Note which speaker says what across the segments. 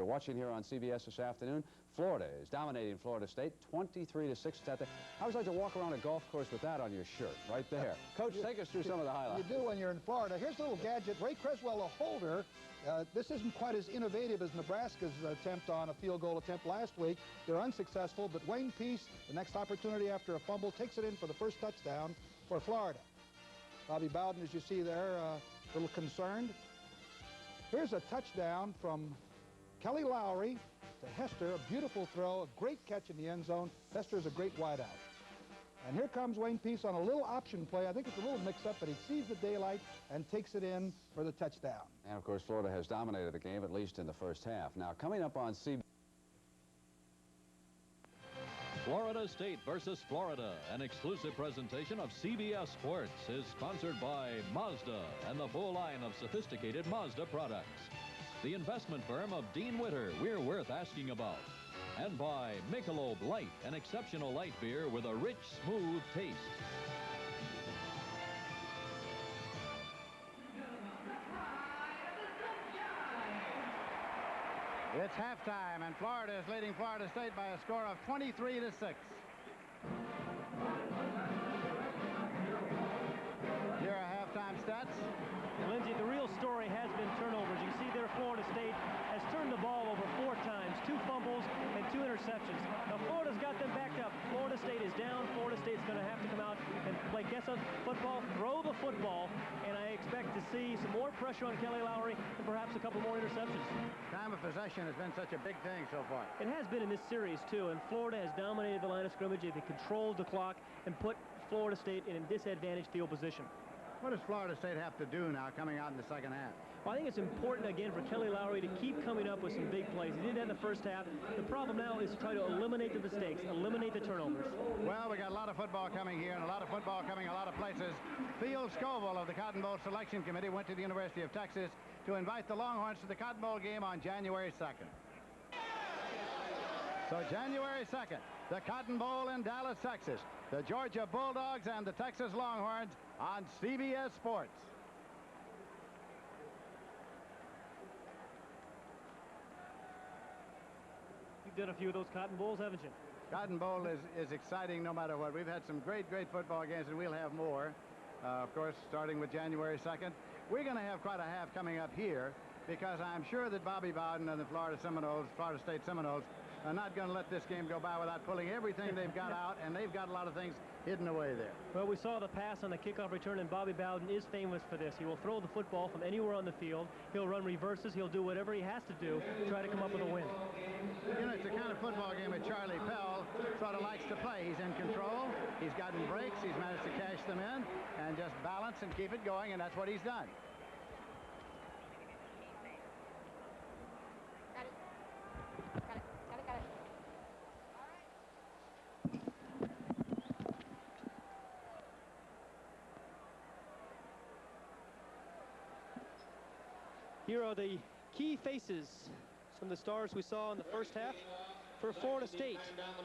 Speaker 1: watching here on CBS this afternoon. Florida is dominating Florida State, 23-6 at the. I always like to walk around a golf course with that on your shirt, right there. Coach, take us through some of the highlights.
Speaker 2: You do when you're in Florida. Here's a little gadget. Ray Creswell, a holder. This isn't quite as innovative as Nebraska's attempt on a field goal attempt last week. They're unsuccessful, but Wayne Peace, the next opportunity after a fumble, takes it in for the first touchdown for Florida. Bobby Bowden, as you see there, a little concerned. Here's a touchdown from Kelly Lowry to Hester, a beautiful throw, a great catch in the end zone. Hester's a great wideout. And here comes Wayne Peace on a little option play. I think it's a little mix-up, but he sees the daylight and takes it in for the touchdown.
Speaker 1: And, of course, Florida has dominated the game, at least in the first half. Now, coming up on CBS.
Speaker 3: Florida State versus Florida, an exclusive presentation of CBS Sports, is sponsored by Mazda and the full line of sophisticated Mazda products. The investment firm of Dean Witter, we're worth asking about. And by Michelob Light, an exceptional light beer with a rich, smooth taste.
Speaker 4: It's halftime, and Florida is leading Florida State by a score of 23-6. Here are halftime stats.
Speaker 5: And Lindsay, the real story has been turnovers. You see there, Florida State has turned the ball over 4 times, 2 fumbles and 2 interceptions. Now, Florida's got them backed up. Florida State is down. Florida State's going to have to come out and play guess-up football, throw the football, and I expect to see some more pressure on Kelly Lowry and perhaps a couple more interceptions.
Speaker 4: Time of possession has been such a big thing so far.
Speaker 5: It has been in this series, too, and Florida has dominated the line of scrimmage. They controlled the clock and put Florida State in a disadvantaged field position.
Speaker 4: What does Florida State have to do now coming out in the second half?
Speaker 5: Well, I think it's important, again, for Kelly Lowry to keep coming up with some big plays. He did that in the first half. The problem now is to try to eliminate the mistakes, eliminate the turnovers.
Speaker 4: Well, we got a lot of football coming here and a lot of football coming a lot of places. Field Scoville of the Cotton Bowl Selection Committee went to the University of Texas to invite the Longhorns to the Cotton Bowl game on January 2nd. So January 2nd, the Cotton Bowl in Dallas, Texas. The Georgia Bulldogs and the Texas Longhorns on CBS Sports.
Speaker 5: You've done a few of those Cotton Bowls, haven't you?
Speaker 4: Cotton Bowl is exciting no matter what. We've had some great football games, and we'll have more. Of course, starting with January 2nd. We're going to have quite a half coming up here because I'm sure that Bobby Bowden and the Florida State Seminoles, are not going to let this game go by without pulling everything they've got out, and they've got a lot of things hidden away there.
Speaker 5: Well, we saw the pass on the kickoff return, and Bobby Bowden is famous for this. He will throw the football from anywhere on the field. He'll run reverses. He'll do whatever he has to do to try to come up with a win.
Speaker 4: You know, it's the kind of football game that Charlie Pell sort of likes to play. He's in control. He's gotten breaks. He's managed to cash them in and just balance and keep it going, and that's what he's done.
Speaker 5: Here are the key faces from the stars we saw in the first half for Florida State.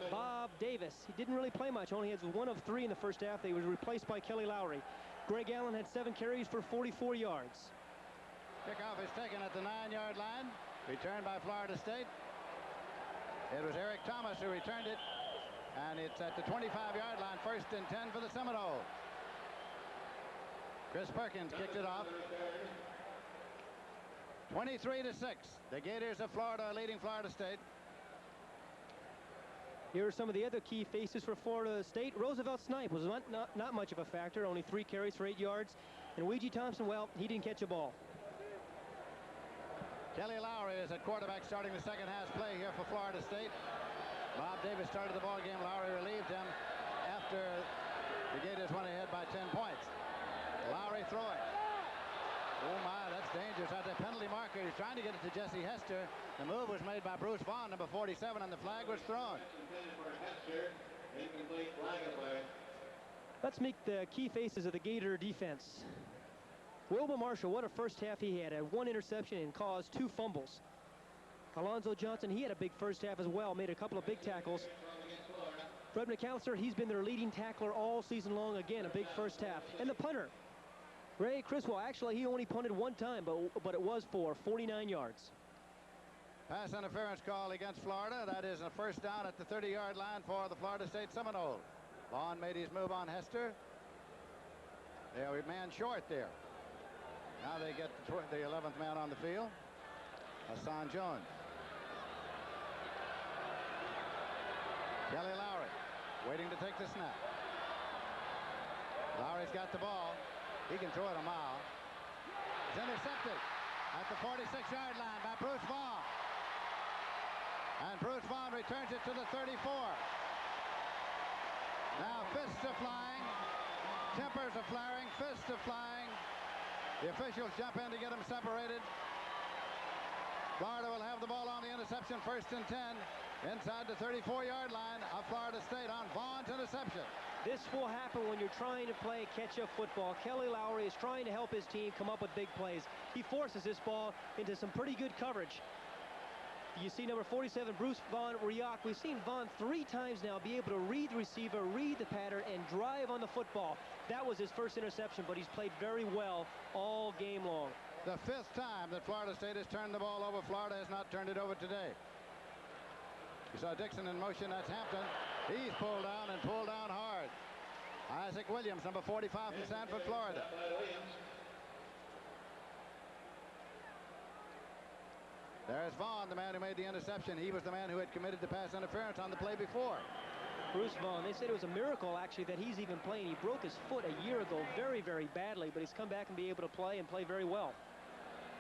Speaker 5: Bob Davis, he didn't really play much, only has 1 of 3 in the first half. He was replaced by Kelly Lowry. Greg Allen had 7 carries for 44 yards.
Speaker 4: Kickoff is taken at the 9-yard line. Returned by Florida State. It was Eric Thomas who returned it, and it's at the 25-yard line, 1st and 10 for the Seminoles. Chris Perkins kicked it off. 23-6. The Gators of Florida are leading Florida State.
Speaker 5: Here are some of the other key faces for Florida State. Roosevelt Snipe was not much of a factor, only 3 carries for 8 yards. And Ouija Thompson, well, he didn't catch a ball.
Speaker 4: Kelly Lowry is at quarterback starting the second half play here for Florida State. Bob Davis started the ball game. Lowry relieved him after the Gators went ahead by 10 points. Lowry throwing. Oh my, that's dangerous. At the penalty marker, he's trying to get it to Jesse Hester. The move was made by Bruce Vaughn, number 47, and the flag was thrown.
Speaker 5: Let's meet the key faces of the Gator defense. Wilma Marshall, what a first half he had 1 interception and caused 2 fumbles. Alonzo Johnson, he had a big first half as well, made a couple of big tackles. Fred McAllister, he's been their leading tackler all season long. Again, a big first half. And the punter, Ray Criswell, actually he only punted 1 time, but it was for 49 yards.
Speaker 4: Pass interference call against Florida. That is a first down at the 30-yard line for the Florida State Seminoles. Vaughn made his move on Hester. They are a man short there. Now they get the 11th man on the field. Hassan Jones. Kelly Lowry waiting to take the snap. Lowry's got the ball. He can throw it a mile. It's intercepted at the 46-yard line by Bruce Vaughn. And Bruce Vaughn returns it to the 34. Now fists are flying. Tempers are flaring. Fists are flying. The officials jump in to get them separated. Florida will have the ball on the interception, 1st and 10. Inside the 34-yard line of Florida State on Vaughn's interception.
Speaker 5: This will happen when you're trying to play catch-up football. Kelly Lowry is trying to help his team come up with big plays. He forces this ball into some pretty good coverage. You see number 47, Bruce Vaughn Rioch. We've seen Vaughn 3 times now be able to read the receiver, read the pattern, and drive on the football. That was his first interception, but he's played very well all game long.
Speaker 4: The 5th time that Florida State has turned the ball over. Florida has not turned it over today. You saw Dixon in motion. That's Hampton. He's pulled down and pulled down hard. Isaac Williams, number 45 from Sanford, Florida. There's Vaughn, the man who made the interception. He was the man who had committed the pass interference on the play before.
Speaker 5: Bruce Vaughn, they said it was a miracle, actually, that he's even playing. He broke his foot a year ago very, very badly, but he's come back and be able to play and play very well.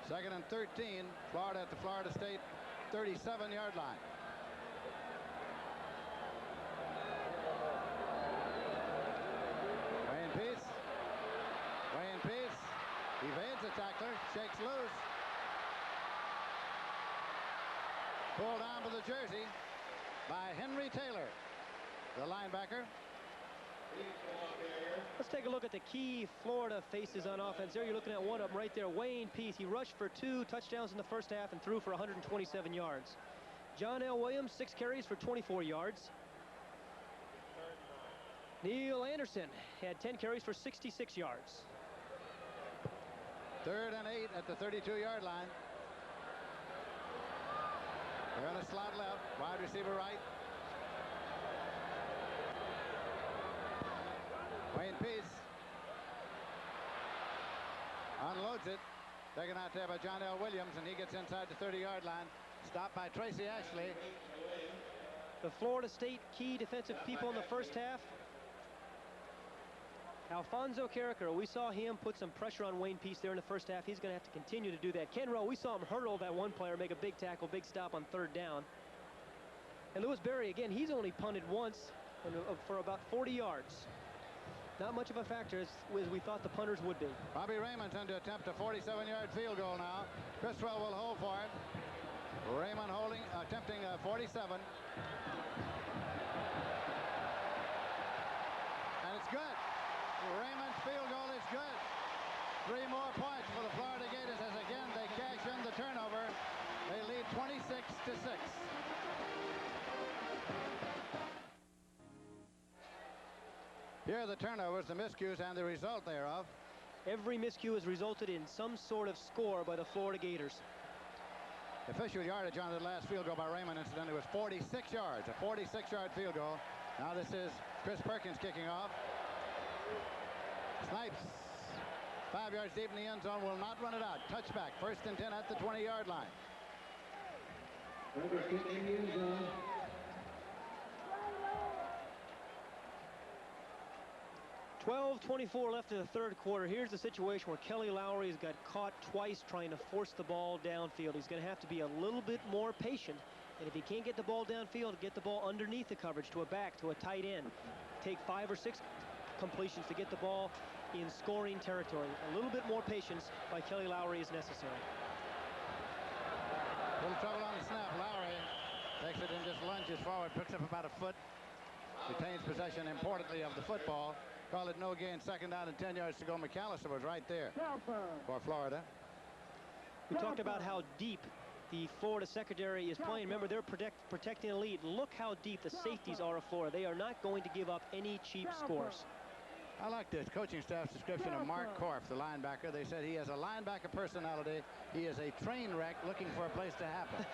Speaker 4: 2nd and 13. Florida at the Florida State 37-yard line. Wayne Peace evades the tackler, shakes loose. Pulled down to the jersey by Henry Taylor, the linebacker.
Speaker 5: Let's take a look at the key Florida faces on offense. There you're looking at one of them right there, Wayne Peace. He rushed for 2 touchdowns in the first half and threw for 127 yards. John L. Williams, 6 carries for 24 yards. Neil Anderson had 10 carries for 66 yards.
Speaker 4: 3rd and 8 at the 32-yard line. They're in a slot left, wide receiver right. Wayne Peace unloads it. Taken out there by John L. Williams, and he gets inside the 30-yard line. Stopped by Tracy Ashley.
Speaker 5: The Florida State key defensive people in the first half. Alfonso Carricker, we saw him put some pressure on Wayne Peace there in the first half. He's going to have to continue to do that. Ken Rowe, we saw him hurdle that one player, make a big tackle, big stop on 3rd down. And Lewis Berry, again, he's only punted once for about 40 yards. Not much of a factor as we thought the punters would be.
Speaker 4: Bobby Raymond's going to attempt a 47-yard field goal now. Criswell will hold for it. Raymond attempting 47. And it's good. Raymond's field goal is good. 3 more points for the Florida Gators as again they cash in the turnover. They lead 26-6. Here are the turnovers, the miscues, and the result thereof.
Speaker 5: Every miscue has resulted in some sort of score by the Florida Gators.
Speaker 4: Official yardage on the last field goal by Raymond, incidentally, was 46 yards, a 46-yard field goal. Now this is Chris Perkins kicking off. Snipes, 5 yards deep in the end zone, will not run it out. Touchback, 1st and 10 at the 20-yard line.
Speaker 5: 12:24 left in the 3rd quarter. Here's the situation where Kelly Lowry has got caught twice trying to force the ball downfield. He's going to have to be a little bit more patient. And if he can't get the ball downfield, get the ball underneath the coverage to a back, to a tight end. Take 5 or 6 completions to get the ball in scoring territory. A little bit more patience by Kelly Lowry is necessary.
Speaker 4: A little trouble on the snap. Lowry takes it and just lunges forward, picks up about a foot, retains possession importantly of the football. Call it no gain, 2nd down and 10 yards to go. McAllister was right there for Florida.
Speaker 5: We talked about how deep the Florida secondary is playing. Remember, they're protecting the lead. Look how deep the safeties are of Florida. They are not going to give up any cheap scores.
Speaker 4: I like this coaching staff's description of Mark Korf, the linebacker. They said he has a linebacker personality. He is a train wreck looking for a place to happen.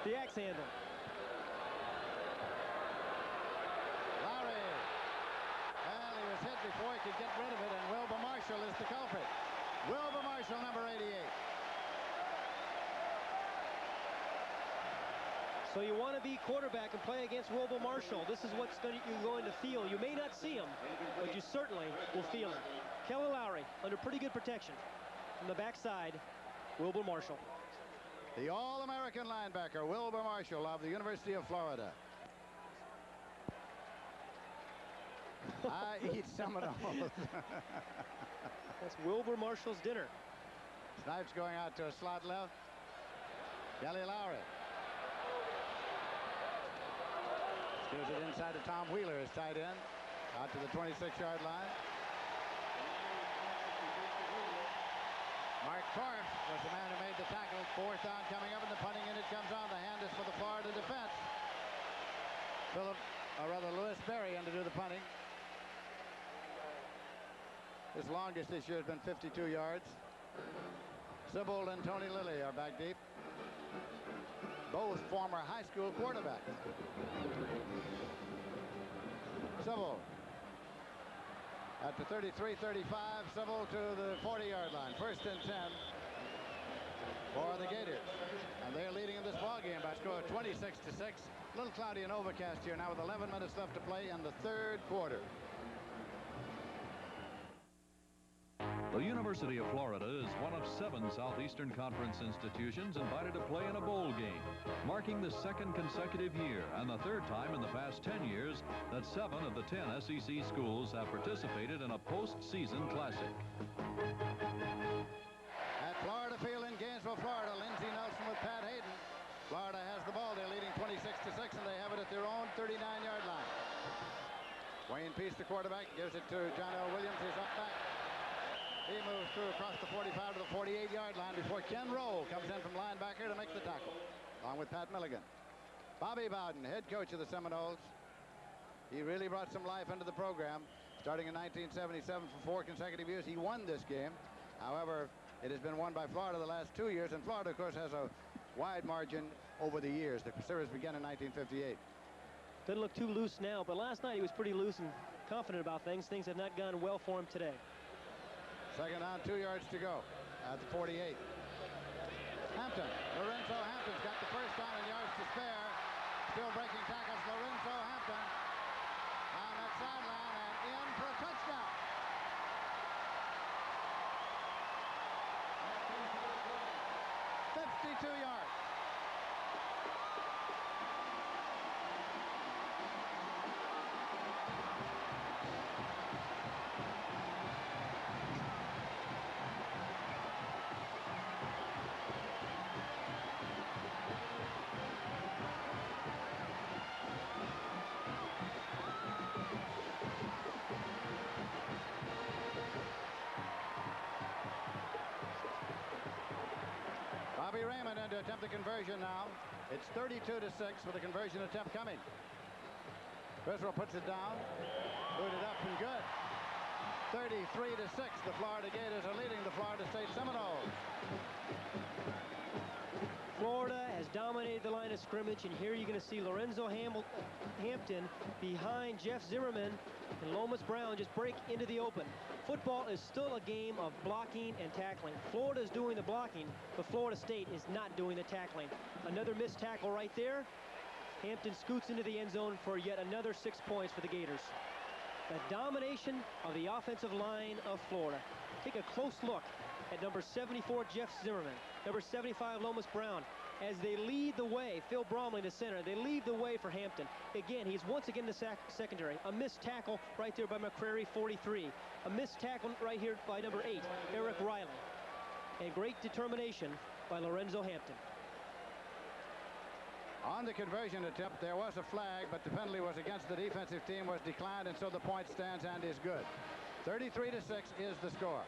Speaker 5: The axe handle.
Speaker 4: Lowry. Well, he was hit before he could get rid of it, and Wilbur Marshall is the culprit. Wilbur Marshall, number 88.
Speaker 5: So you want to be quarterback and play against Wilbur Marshall. This is what you're going to feel. You may not see him, but you certainly will feel him. Kelly Lowry under pretty good protection. From the backside, Wilbur Marshall.
Speaker 4: The All-American linebacker, Wilbur Marshall of the University of Florida. I eat Seminoles.
Speaker 5: That's Wilbur Marshall's dinner.
Speaker 4: Snipes going out to a slot left. Kelly Lowry. Gives it inside to Tom Wheeler, his tight end. Out to the 26-yard line. Mark Korf was the man who made the tackle. Fourth down coming up, and the punting unit comes on. The hand is for the Florida defense. Louis Berry in to do the punting. His longest this year has been 52 yards. Sibbald and Tony Lilly are back deep. Both former high school quarterbacks. Sibbald at the 33-35. Sibbald to the 40-yard line. First and 10 for the Gators. And they're leading in this ball game by a score of 26-6. A little cloudy and overcast here now with 11 minutes left to play in the third quarter.
Speaker 3: The University of Florida is one of 7 Southeastern Conference institutions invited to play in a bowl game, marking the 2nd consecutive year and the 3rd time in the past 10 years that 7 of the 10 SEC schools have participated in a postseason classic.
Speaker 4: At Florida Field in Gainesville, Florida, Lindsey Nelson with Pat Hayden. Florida has the ball. They're leading 26-6, and they have it at their own 39-yard line. Wayne Peace, the quarterback, gives it to John L. Williams. He's up back. He moves through across the 45 to the 48-yard line before Ken Roll comes in from linebacker to make the tackle, along with Pat Milligan. Bobby Bowden, head coach of the Seminoles. He really brought some life into the program. Starting in 1977 for 4 consecutive years, he won this game. However, it has been won by Florida the last 2 years, and Florida, of course, has a wide margin over the years. The series began in 1958.
Speaker 5: Doesn't look too loose now, but last night he was pretty loose and confident about things. Things have not gone well for him today.
Speaker 4: Second down, 2 yards to go at the 48. Hampton, Lorenzo Hampton's got the first down and yards to spare. Still breaking tackles, Lorenzo Hampton on that sideline and in for a touchdown. .52 yards. Bobby Raymond in to attempt the conversion now. It's 32-6 with a conversion attempt coming. Griswold puts it down. Booted up and good. 33-6. The Florida Gators are leading the Florida State Seminoles.
Speaker 5: Florida has dominated the line of scrimmage, and here you're going to see Lorenzo Hampton behind Jeff Zimmerman, and Lomas Brown just break into the open. Football is still a game of blocking and tackling. Florida is doing the blocking, but Florida State is not doing the tackling. Another missed tackle right there. Hampton scoots into the end zone for yet another 6 points for the Gators. The domination of the offensive line of Florida. Take a close look at number 74, Jeff Zimmerman, number 75, Lomas Brown, as they lead the way. Phil Bromley, the center, they lead the way for Hampton. Again, he's once again the secondary. A missed tackle right there by McCrary, 43. A missed tackle right here by number 8, Eric Riley. And great determination by Lorenzo Hampton.
Speaker 4: On the conversion attempt, there was a flag, but the penalty was against the defensive team, was declined, and so the point stands and is good. 33-6 is the score.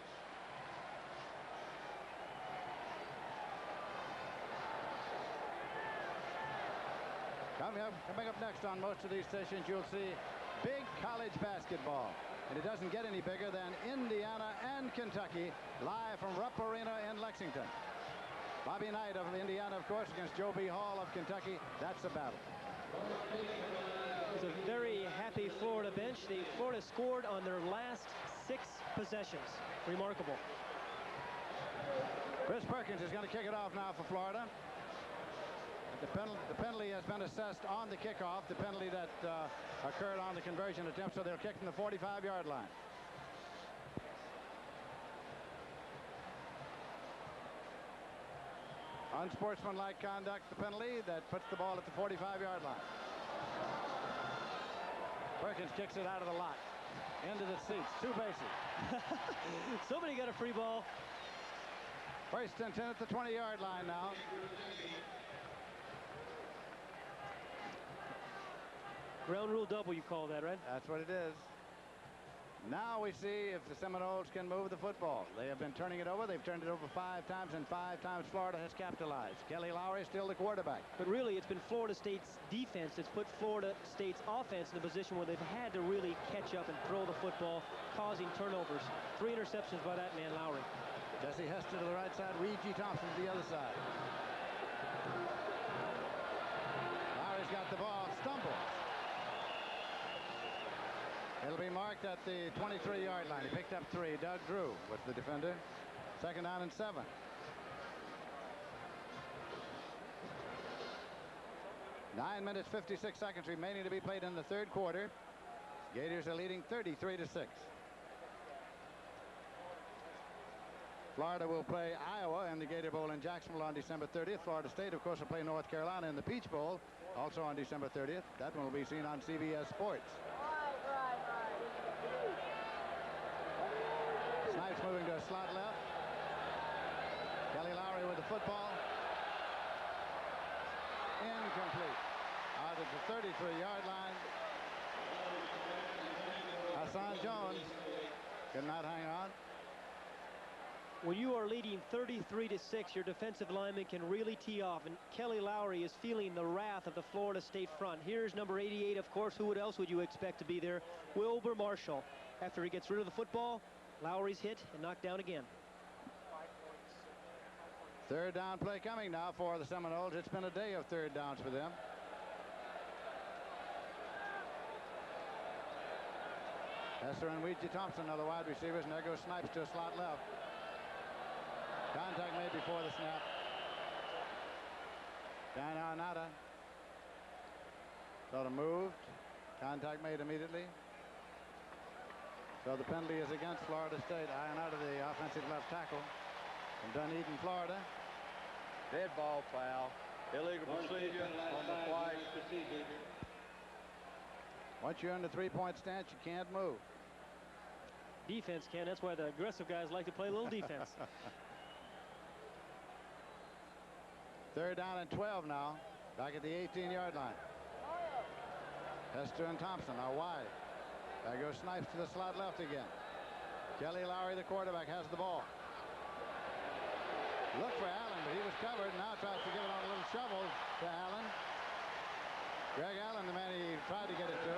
Speaker 4: Coming up next on most of these stations, you'll see big college basketball. And it doesn't get any bigger than Indiana and Kentucky, live from Rupp Arena in Lexington. Bobby Knight of Indiana, of course, against Joe B. Hall of Kentucky. That's a battle.
Speaker 5: It's a very happy Florida bench. Florida scored on their last 6 possessions. Remarkable.
Speaker 4: Chris Perkins is going to kick it off now for Florida. The penalty has been assessed on the kickoff, the penalty that occurred on the conversion attempt, so they'll kick from the 45-yard line. Unsportsmanlike conduct, the penalty that puts the ball at the 45-yard line. Perkins kicks it out of the lot. Into the seats, 2 bases.
Speaker 5: Somebody got a free ball.
Speaker 4: First and 10 at the 20-yard line now.
Speaker 5: Ground rule double, you call that, right?
Speaker 4: That's what it is. Now we see if the Seminoles can move the football. They have been turning it over. They've turned it over 5 times, and 5 times Florida has capitalized. Kelly Lowry is still the quarterback.
Speaker 5: But really, it's been Florida State's defense that's put Florida State's offense in a position where they've had to really catch up and throw the football, causing turnovers. 3 interceptions by that man, Lowry.
Speaker 4: Jesse Hester to the right side, Reed G. Thompson to the other side. Lowry's got the ball, stumbles. It'll be marked at the 23-yard line. He picked up 3. Doug Drew with the defender. 2nd down and 7. Nine minutes, 56 seconds remaining to be played in the 3rd quarter. Gators are leading 33-6. Florida will play Iowa in the Gator Bowl in Jacksonville on December 30th. Florida State, of course, will play North Carolina in the Peach Bowl, also on December 30th. That one will be seen on CBS Sports. Snipes moving to a slot left. Kelly Lowry with the football. Incomplete. Out at the 33-yard line. Hassan Jones could not hang on.
Speaker 5: When you are leading 33-6, your defensive lineman can really tee off, and Kelly Lowry is feeling the wrath of the Florida State front. Here's number 88, of course. Who else would you expect to be there? Wilbur Marshall. After he gets rid of the football, Lowry's hit and knocked down again.
Speaker 4: 3rd down play coming now for the Seminoles. It's been a day of 3rd downs for them. Hester and Ouija Thompson are the wide receivers, and there goes Snipes to a slot left. Contact made before the snap. Dan Arnada. Sort of moved. Contact made immediately. So the penalty is against Florida State. Arnada, the offensive left tackle from Dunedin, Florida.
Speaker 6: Dead ball foul. Illegal procedure on the flag.
Speaker 4: Once you're in the 3-point stance, you can't move.
Speaker 5: Defense can. That's why the aggressive guys like to play a little defense.
Speaker 4: 3rd down and 12 now. Back at the 18-yard line. Hester and Thompson are wide. There goes Snipes to the slot left again. Kelly Lowry, the quarterback, has the ball. Look for Allen, but he was covered. Now tries to give it on a little shovel to Allen. Greg Allen, the man he tried to get it to.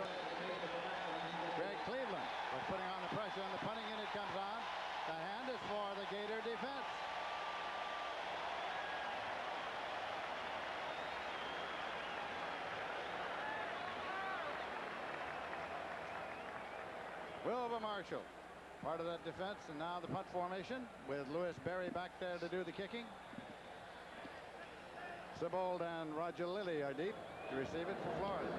Speaker 4: Greg Cleveland was putting on the pressure, and the punting unit comes on. The hand is for the Gator defense. Wilbur Marshall, part of that defense, and now the punt formation with Lewis Berry back there to do the kicking. Sibold and Roger Lilly are deep to receive it for Florida.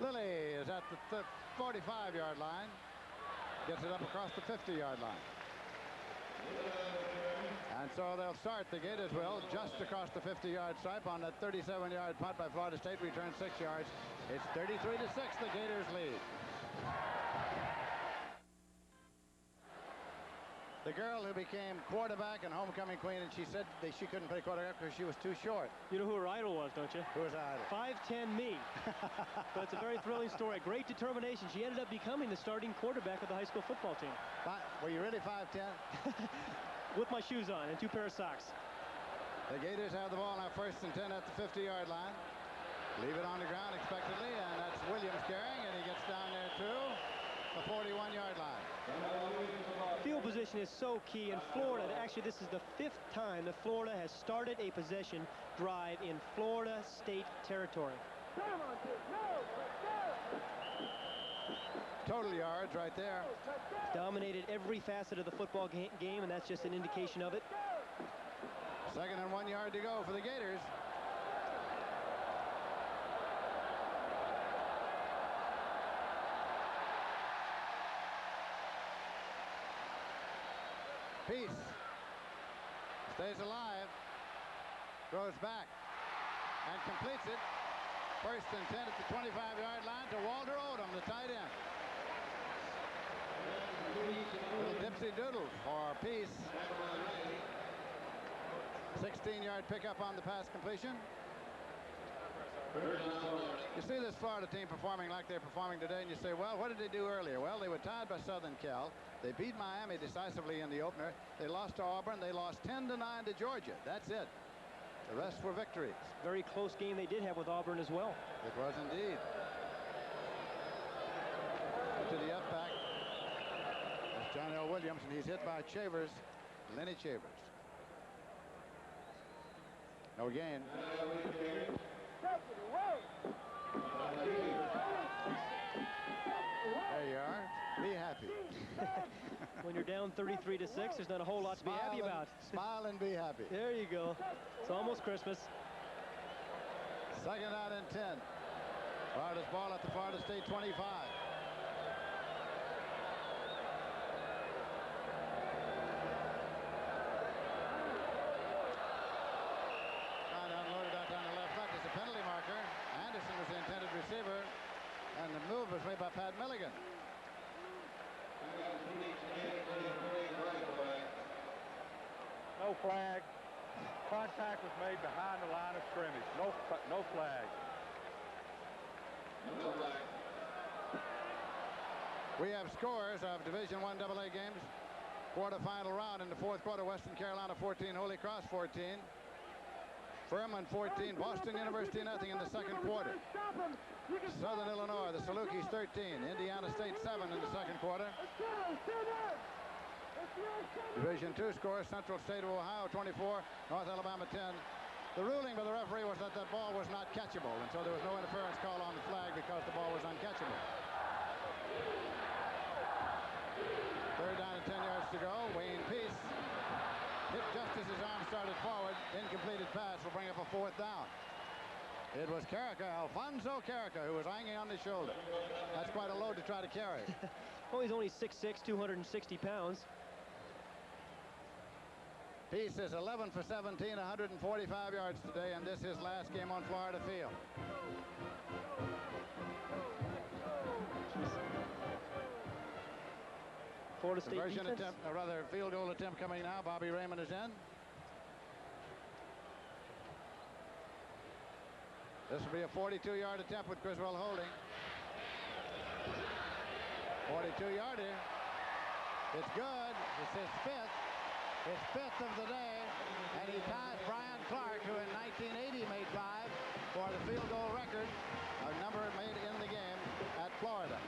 Speaker 4: Lilly is at the 45-yard line. Gets it up across the 50-yard line. And so they'll start, the Gators will, just across the 50-yard stripe on that 37-yard punt by Florida State, return 6 yards. It's 33-6, the Gators lead. The girl who became quarterback and homecoming queen, and she said that she couldn't play quarterback because she was too short.
Speaker 5: You know who her idol was, don't you?
Speaker 4: Who was her idol?
Speaker 5: 5'10" me. But it's a very thrilling story. Great determination. She ended up becoming the starting quarterback of the high school football team.
Speaker 4: Were you really 5'10"?
Speaker 5: With my shoes on and 2 pair of socks.
Speaker 4: The Gators have the ball now, 1st and 10 at the 50-yard line. Leave it on the ground expectedly, and that's Williams carrying, and he gets down there to the 41-yard line.
Speaker 5: Field position is so key in Florida. Actually, this is the 5th time that Florida has started a possession drive in Florida State territory.
Speaker 4: Total yards right there.
Speaker 5: Dominated every facet of the football game, and that's just an indication of it.
Speaker 4: 2nd and 1 yard to go for the Gators. Peace stays alive, throws back, and completes it. 1st and 10 at the 25-yard line to Walter Odom, the tight end. Little dipsy doodle for Peace. 16-yard pickup on the pass completion. You see this Florida team performing like they're performing today, and you say, well, what did they do earlier? Well, they were tied by Southern Cal. They beat Miami decisively in the opener. They lost to Auburn. They lost 10-9 to Georgia. That's it. The rest were victories.
Speaker 5: Very close game they did have with Auburn as well.
Speaker 4: It was indeed. To the F-back. That's John L. Williams, and he's hit by Chavers, Lenny Chavers. No gain. There you are. Be happy.
Speaker 5: When you're down 33-6, there's not a whole lot to be happy about.
Speaker 4: Smile and be happy.
Speaker 5: There you go. It's almost Christmas.
Speaker 4: 2nd out and 10. Florida's ball at the Florida State 25. Trying to unload it out on the left foot. There's a penalty marker. Anderson was the intended receiver, and the move was made by Pat Milligan.
Speaker 6: No flag. Contact was made behind the line of scrimmage. No flag.
Speaker 4: We have scores of Division I AA games. Quarterfinal round in the 4th quarter. Western Carolina 14, Holy Cross 14. Furman 14, Boston University nothing in the 2nd quarter. Southern Illinois, the Salukis 13, Indiana State 7 in the 2nd quarter. Division II scores, Central State of Ohio 24, North Alabama 10. The ruling by the referee was that that ball was not catchable, and so there was no interference call on the flag because the ball was uncatchable. 3rd down and 10 yards to go. Wayne Peace hit just as his arm started forward. Incompleted pass will bring up a 4th down. It was Carrica, Alfonso Carrica, who was hanging on the shoulder. That's quite a load to try to carry.
Speaker 5: Well, he's only 6'6", 260 pounds.
Speaker 4: Peace is 11 for 17, 145 yards today, and this is his last game on Florida field.
Speaker 5: Florida State
Speaker 4: Conversion
Speaker 5: defense.
Speaker 4: attempt, or rather field goal attempt coming now. Bobby Raymond is in. This will be a 42-yard attempt with Criswell holding. 42-yarder. It's good. It's his 5th. His 5th of the day. And he ties Brian Clark, who in 1980 made 5 for the field goal record, a number made in the game at Florida.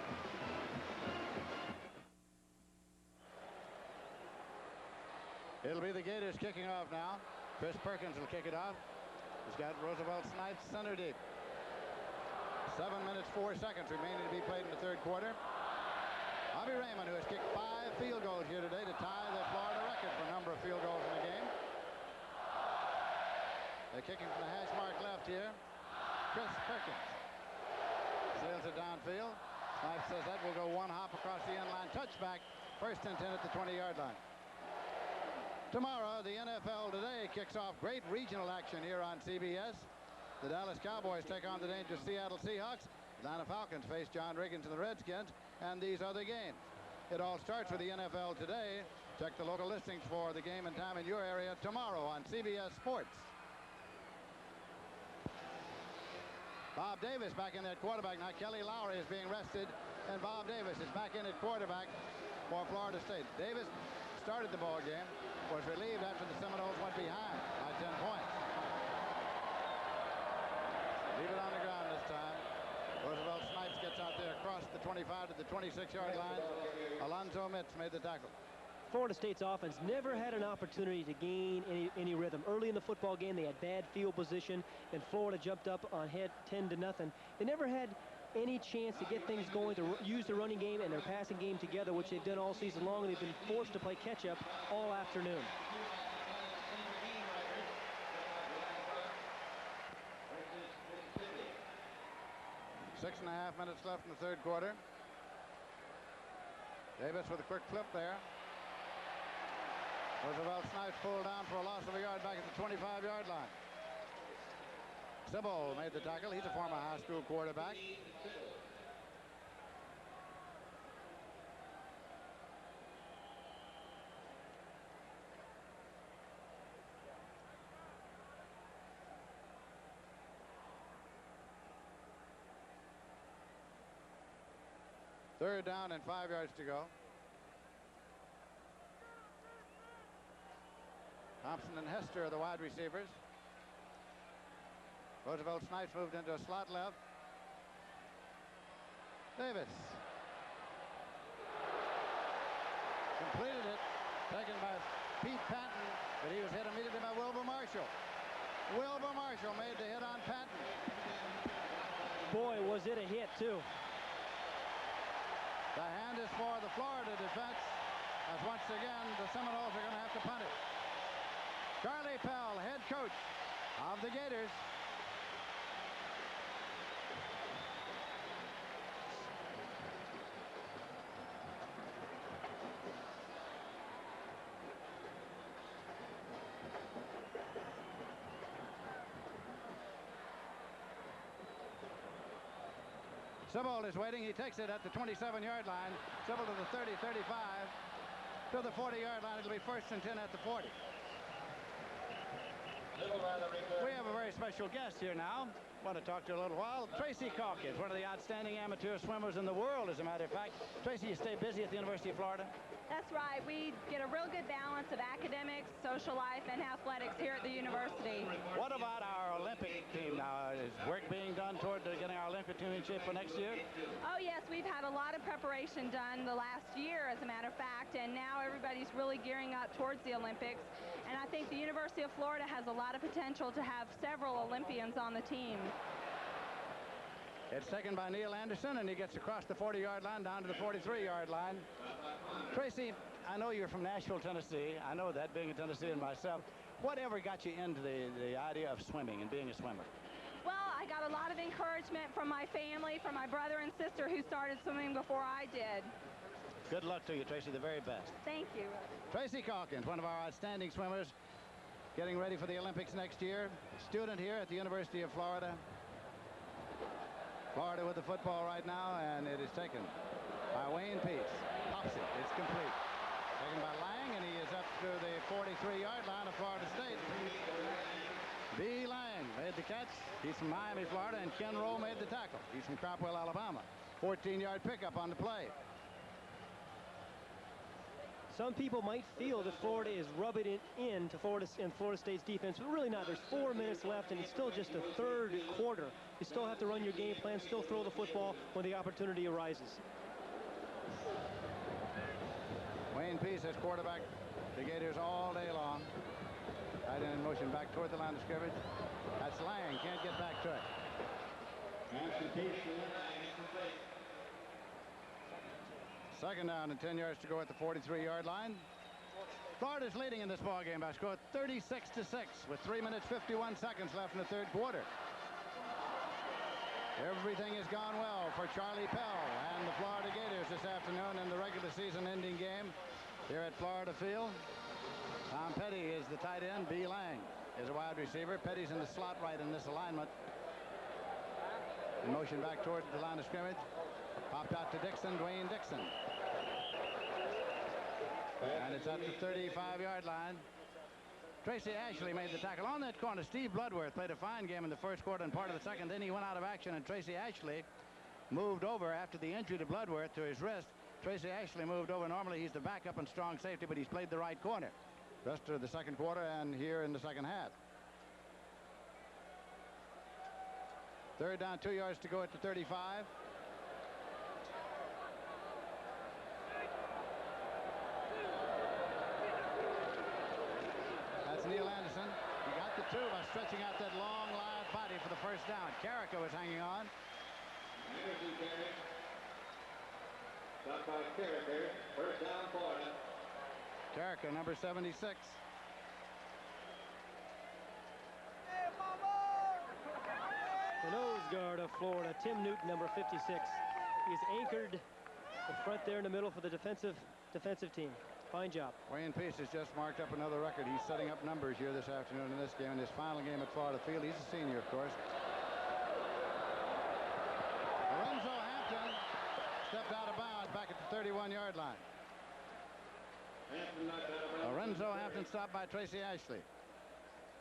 Speaker 4: It'll be the Gators kicking off now. Chris Perkins will kick it off. He's got Roosevelt Snipes center deep. 7 minutes, 4 seconds remaining to be played in the 3rd quarter. Bobby Raymond, who has kicked 5 field goals here today to tie the Florida record for number of field goals in the game. They're kicking from the hash mark left here. Chris Perkins sails it downfield. Snipes says that will go 1 hop across the end line. Touchback. 1st and 10 at the 20-yard line. Tomorrow, the NFL Today kicks off great regional action here on CBS. The Dallas Cowboys take on the dangerous Seattle Seahawks. Atlanta Falcons face John Riggins and the Redskins, and these other games. It all starts with the NFL Today. Check the local listings for the game and time in your area tomorrow on CBS Sports. Bob Davis back in that quarterback. Now Kelly Lowry is being rested, and Bob Davis is back in at quarterback for Florida State. Davis started the ball game, was relieved after the Seminoles went behind by 10 points. Leave it on the ground 25 to the 26-yard line. Alonzo Mitz made the tackle.
Speaker 5: Florida State's offense never had an opportunity to gain any rhythm. Early in the football game, they had bad field position, and Florida jumped up on head 10-0. They never had any chance to get things going, to use the running game and their passing game together, which they've done all season long, and they've been forced to play catch-up all afternoon.
Speaker 4: Six and a half minutes left in the third quarter. Davis with a quick flip there. Roosevelt Snipes pulled down for a loss of a yard back at the 25-yard line. Sybil made the tackle. He's a former high school quarterback. Third down and 5 yards to go. Thompson and Hester are the wide receivers. Roosevelt Snipes moved into a slot left. Davis. Completed it. Taken by Pete Patton, but he was hit immediately by Wilbur Marshall. Wilbur Marshall made the hit on Patton.
Speaker 5: Boy, was it a hit, too.
Speaker 4: The hand is for the Florida defense, as once again the Seminoles are going to have to punt it. Charlie Pell, head coach of the Gators. Sybil is waiting. He takes it at the 27-yard line. Sybil to the 30, 35. To the 40-yard line. It'll be first and 10 at the 40. We have a very special guest here now. Want to talk to you a little while. Tracy Calkins, one of the outstanding amateur swimmers in the world, as a matter of fact. Tracy, you stay busy at the University of Florida?
Speaker 7: That's right. We get a real good balance of academics, social life, and athletics here at the university.
Speaker 4: What about our Olympic team now? Is work being done toward getting our Olympic team in shape for next year?
Speaker 7: Oh, yes. We've had a lot of preparation done the last year, as a matter of fact, and now everybody's really gearing up towards the Olympics. And I think the University of Florida has a lot of potential to have several Olympians on the team.
Speaker 4: It's taken by Neil Anderson, and he gets across the 40-yard line down to the 43-yard line. Tracy, I know you're from Nashville, Tennessee. I know that, being a Tennessean myself. Whatever got you into the idea of swimming and being a swimmer?
Speaker 7: Well, I got a lot of encouragement from my family, from my brother and sister who started swimming before I did.
Speaker 4: Good luck to you, Tracy. The very best.
Speaker 7: Thank you.
Speaker 4: Tracy Calkins, one of our outstanding swimmers, getting ready for the Olympics next year. Student here at the University of Florida. Florida with the football right now, and it is taken by Wayne Peace. Pops it. It's complete. Taken by Lang, and he is up to the 43-yard line of Florida State. B. Lang made the catch. He's from Miami, Florida, and Ken Rowe made the tackle. He's from Cropwell, Alabama. 14-yard pickup on the play.
Speaker 5: Some people might feel that Florida is rubbing it into Florida State's defense, but really not. There's 4 minutes left, and it's still just the third quarter. You still have to run your game plan, still throw the football when the opportunity arises.
Speaker 4: Wayne Peace has quarterback the Gators all day long. Tight end in motion back toward the line of scrimmage. That's Lang. Can't get back to it. Second down and 10 yards to go at the 43-yard line. Florida's leading in this ball game by a score of 36-6 with 3 minutes 51 seconds left in the third quarter. Everything has gone well for Charlie Pell and the Florida Gators this afternoon in the regular season ending game here at Florida Field. Tom Petty is the tight end. B. Lang is a wide receiver. Petty's in the slot right in this alignment. In motion back toward the line of scrimmage. Popped out to Dixon, Dwayne Dixon. And it's at the 35-yard line. Tracy Ashley made the tackle on that corner. Steve Bloodworth played a fine game in the first quarter and part of the second. Then he went out of action, and Tracy Ashley moved over after the injury to Bloodworth to his wrist. Tracy Ashley moved over. Normally he's the backup and strong safety, but he's played the right corner. Rest of the second quarter and here in the second half. Third down, 2 yards to go at the 35. 2 by stretching out that long, live body for the first down. Carricker was hanging on.
Speaker 8: Stop by Carricker. First down, Florida.
Speaker 4: Carricker, number 76.
Speaker 5: The nose guard of Florida, Tim Newton, number 56. He's anchored in front there in the middle for the defensive team. Fine job.
Speaker 4: Wayne Peace has just marked up another record. He's setting up numbers here this afternoon in this game, in his final game at Florida Field. He's a senior, of course. Lorenzo Hampton stepped out of bounds back at the 31-yard line. Lorenzo Hampton stopped by Tracy Ashley.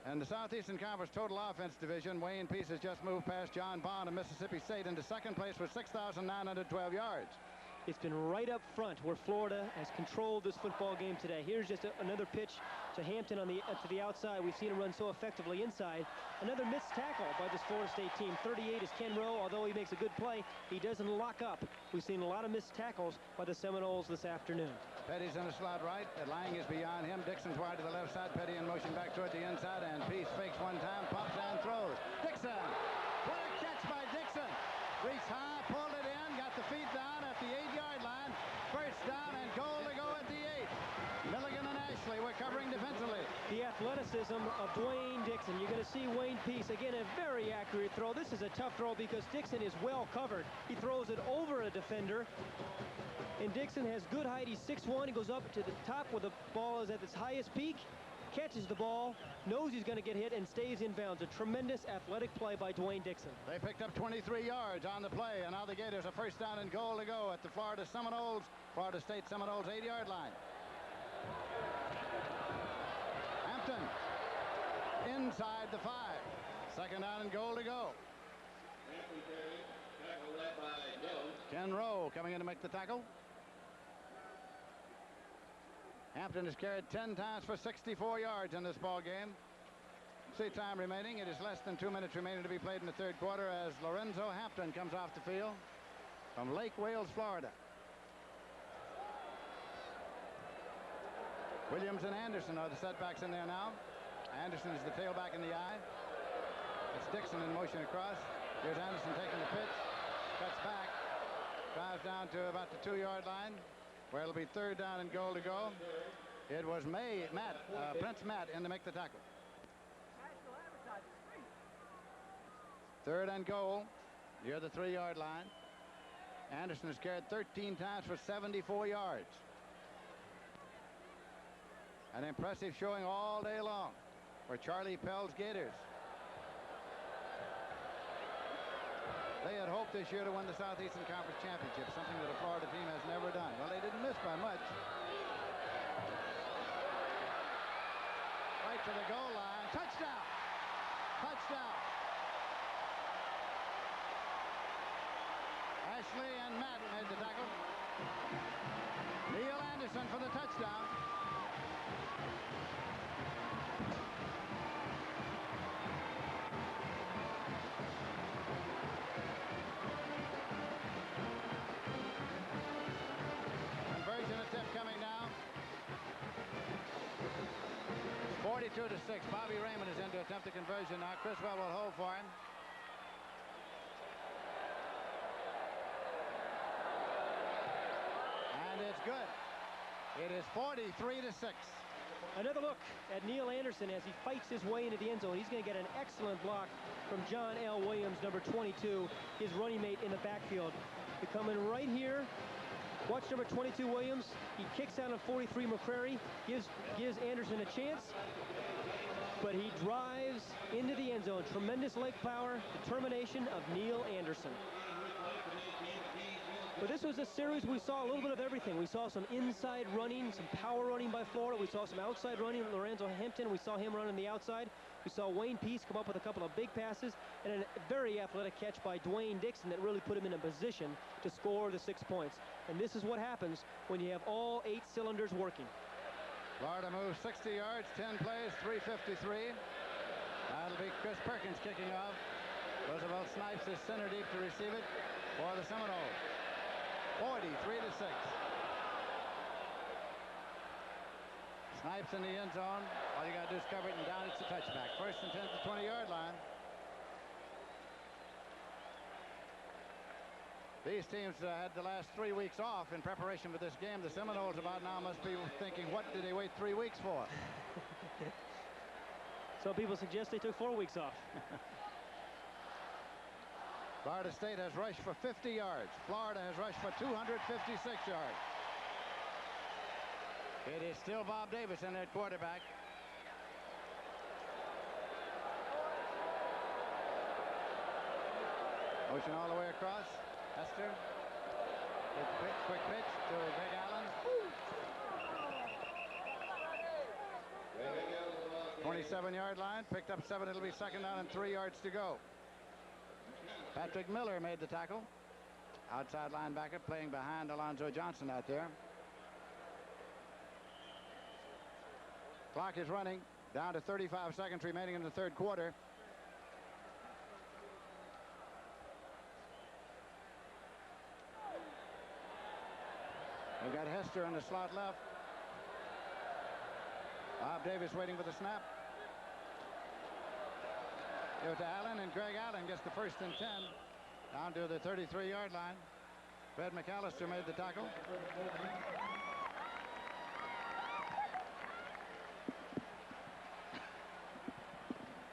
Speaker 4: And the Southeastern Conference total offense division, Wayne Peace has just moved past John Bond of Mississippi State into second place with 6,912 yards.
Speaker 5: It's been right up front where Florida has controlled this football game today. Here's just another pitch to Hampton on to the outside. We've seen him run so effectively inside. Another missed tackle by this Florida State team. 38 is Ken Rowe. Although he makes a good play, he doesn't lock up. We've seen a lot of missed tackles by the Seminoles this afternoon.
Speaker 4: Petty's in the slot right. Lang is beyond him. Dixon's wide to the left side. Petty in motion back toward the inside. And Peace fakes one time, pumps and throws. Dixon! What a catch by Dixon! Reached high, pulled it in, got the feet down at the 8-yard line. First down and goal to go at the 8. Milligan and Ashley were covering defensively.
Speaker 5: The athleticism of Dwayne Dixon. You're going to see Wayne Peace. Again, a very accurate throw. This is a tough throw because Dixon is well covered. He throws it over a defender. And Dixon has good height. He's 6'1". He goes up to the top where the ball is at its highest peak, catches the ball, knows he's going to get hit, and stays in bounds. A tremendous athletic play by Dwayne Dixon.
Speaker 4: They picked up 23 yards on the play, and now the Gators a first down and goal to go at the Florida State Seminoles 8-yard line. Hampton inside the 5. Second down and goal to go. Ken Rowe coming in to make the tackle. Hampton has carried 10 times for 64 yards in this ball game. See time remaining. It is less than 2 minutes remaining to be played in the third quarter as Lorenzo Hampton comes off the field from Lake Wales, Florida. Williams and Anderson are the setbacks in there now. Anderson is the tailback in the eye. It's Dixon in motion across. Here's Anderson taking the pitch. Cuts back. Drives down to about the 2-yard line, where it'll be third down and goal to go. It was Prince Matt in to make the tackle. Third and goal near the 3-yard line. Anderson has carried 13 times for 74 yards. An impressive showing all day long for Charlie Pell's Gators. They had hoped this year to win the Southeastern Conference Championship, something that a Florida team has never done. Well, they didn't miss by much. Right to the goal line. Touchdown! Touchdown! Ashley and Matt made the tackle. Neil Anderson for the touchdown. Coming now. 42-6. Bobby Raymond is in to attempt the conversion now. Criswell will hold for him. And it's good. It is 43-6.
Speaker 5: Another look at Neil Anderson as he fights his way into the end zone. He's going to get an excellent block from John L. Williams, number 22, his running mate in the backfield. They're coming right here. Watch number 22 Williams. He kicks out on 43 McCrary, gives Anderson a chance, but he drives into the end zone. Tremendous leg power, determination of Neil Anderson. But this was a series we saw a little bit of everything. We saw some inside running, some power running by Florida. We saw some outside running. Lorenzo Hampton, we saw him run on the outside. We saw Wayne Peace come up with a couple of big passes and a very athletic catch by Dwayne Dixon that really put him in a position to score the 6 points. And this is what happens when you have all 8 cylinders working.
Speaker 4: Florida moves 60 yards, 10 plays, 353. That'll be Chris Perkins kicking off. Roosevelt Snipes is center deep to receive it for the Seminoles. 43-6. Snipes in the end zone. All you got to do is cover it, and down it's a touchback. First and 10 at the 20-yard line. These teams had the last 3 weeks off in preparation for this game. The Seminoles about now must be thinking, what did they wait 3 weeks for?
Speaker 5: So people suggest they took 4 weeks off.
Speaker 4: Florida State has rushed for 50 yards. Florida has rushed for 256 yards. It is still Bob Davis in at quarterback. Motion all the way across. Hester. Quick pitch to Greg Allen. 27-yard line. Picked up 7. It'll be second down and 3 yards to go. Patrick Miller made the tackle. Outside linebacker playing behind Alonzo Johnson out there. Clock is running. Down to 35 seconds remaining in the third quarter. We've got Hester on the slot left. Bob Davis waiting for the snap. Give it to Allen, and Greg Allen gets the first and 10 down to the 33-yard line. Fred McAllister made the tackle.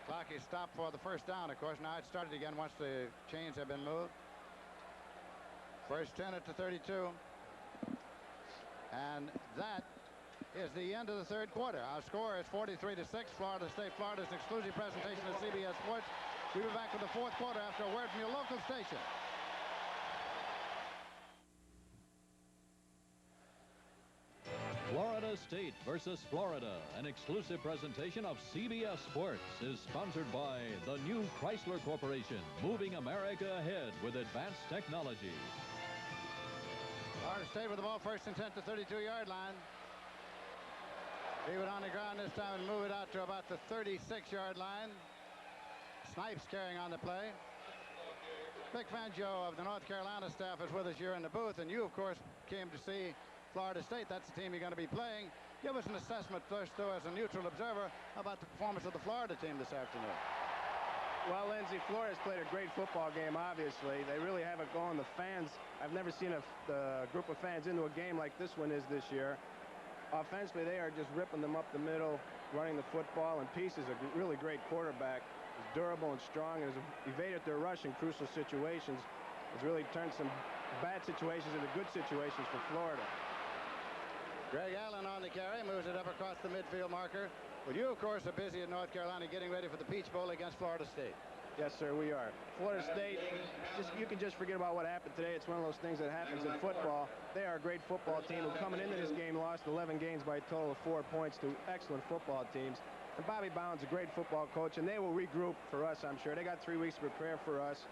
Speaker 4: Clock is stopped for the first down, of course. Now it started again once the chains have been moved. First 10 at the 32. And that is the end of the third quarter. Our score is 43-6. Florida State. Florida's an exclusive presentation of CBS Sports. We'll be back with the fourth quarter after a word from your local station.
Speaker 3: Florida State versus Florida, an exclusive presentation of CBS Sports, is sponsored by the new Chrysler Corporation, moving America ahead with advanced technology.
Speaker 4: Florida State with the ball, first and 10 to 32-yard line. Leave it on the ground this time and move it out to about the 36-yard line. Snipes carrying on the play. Vic Fangio of the North Carolina staff is with us here in the booth, and you, of course, came to see Florida State. That's the team you're going to be playing. Give us an assessment first, though, as a neutral observer, about the performance of the Florida team this afternoon.
Speaker 9: Well, Lindsey, Florida's played a great football game, obviously. They really have it going. The fans, I've never seen a group of fans into a game like this one is this year. Offensively, they are just ripping them up the middle, running the football, and Peace is a really great quarterback. He's durable and strong, and has evaded their rush in crucial situations. Has really turned some bad situations into good situations for Florida.
Speaker 4: Greg Allen on the carry, moves it up across the midfield marker. Well, you, of course, are busy in North Carolina getting ready for the Peach Bowl against Florida State.
Speaker 9: Yes, sir, we are. Florida State, you can just forget about what happened today. It's one of those things that happens in football. They are a great football team who, coming into this game, lost 11 games by a total of 4 points to excellent football teams. And Bobby Bound's a great football coach, and they will regroup for us, I'm sure. They got 3 weeks to prepare for us,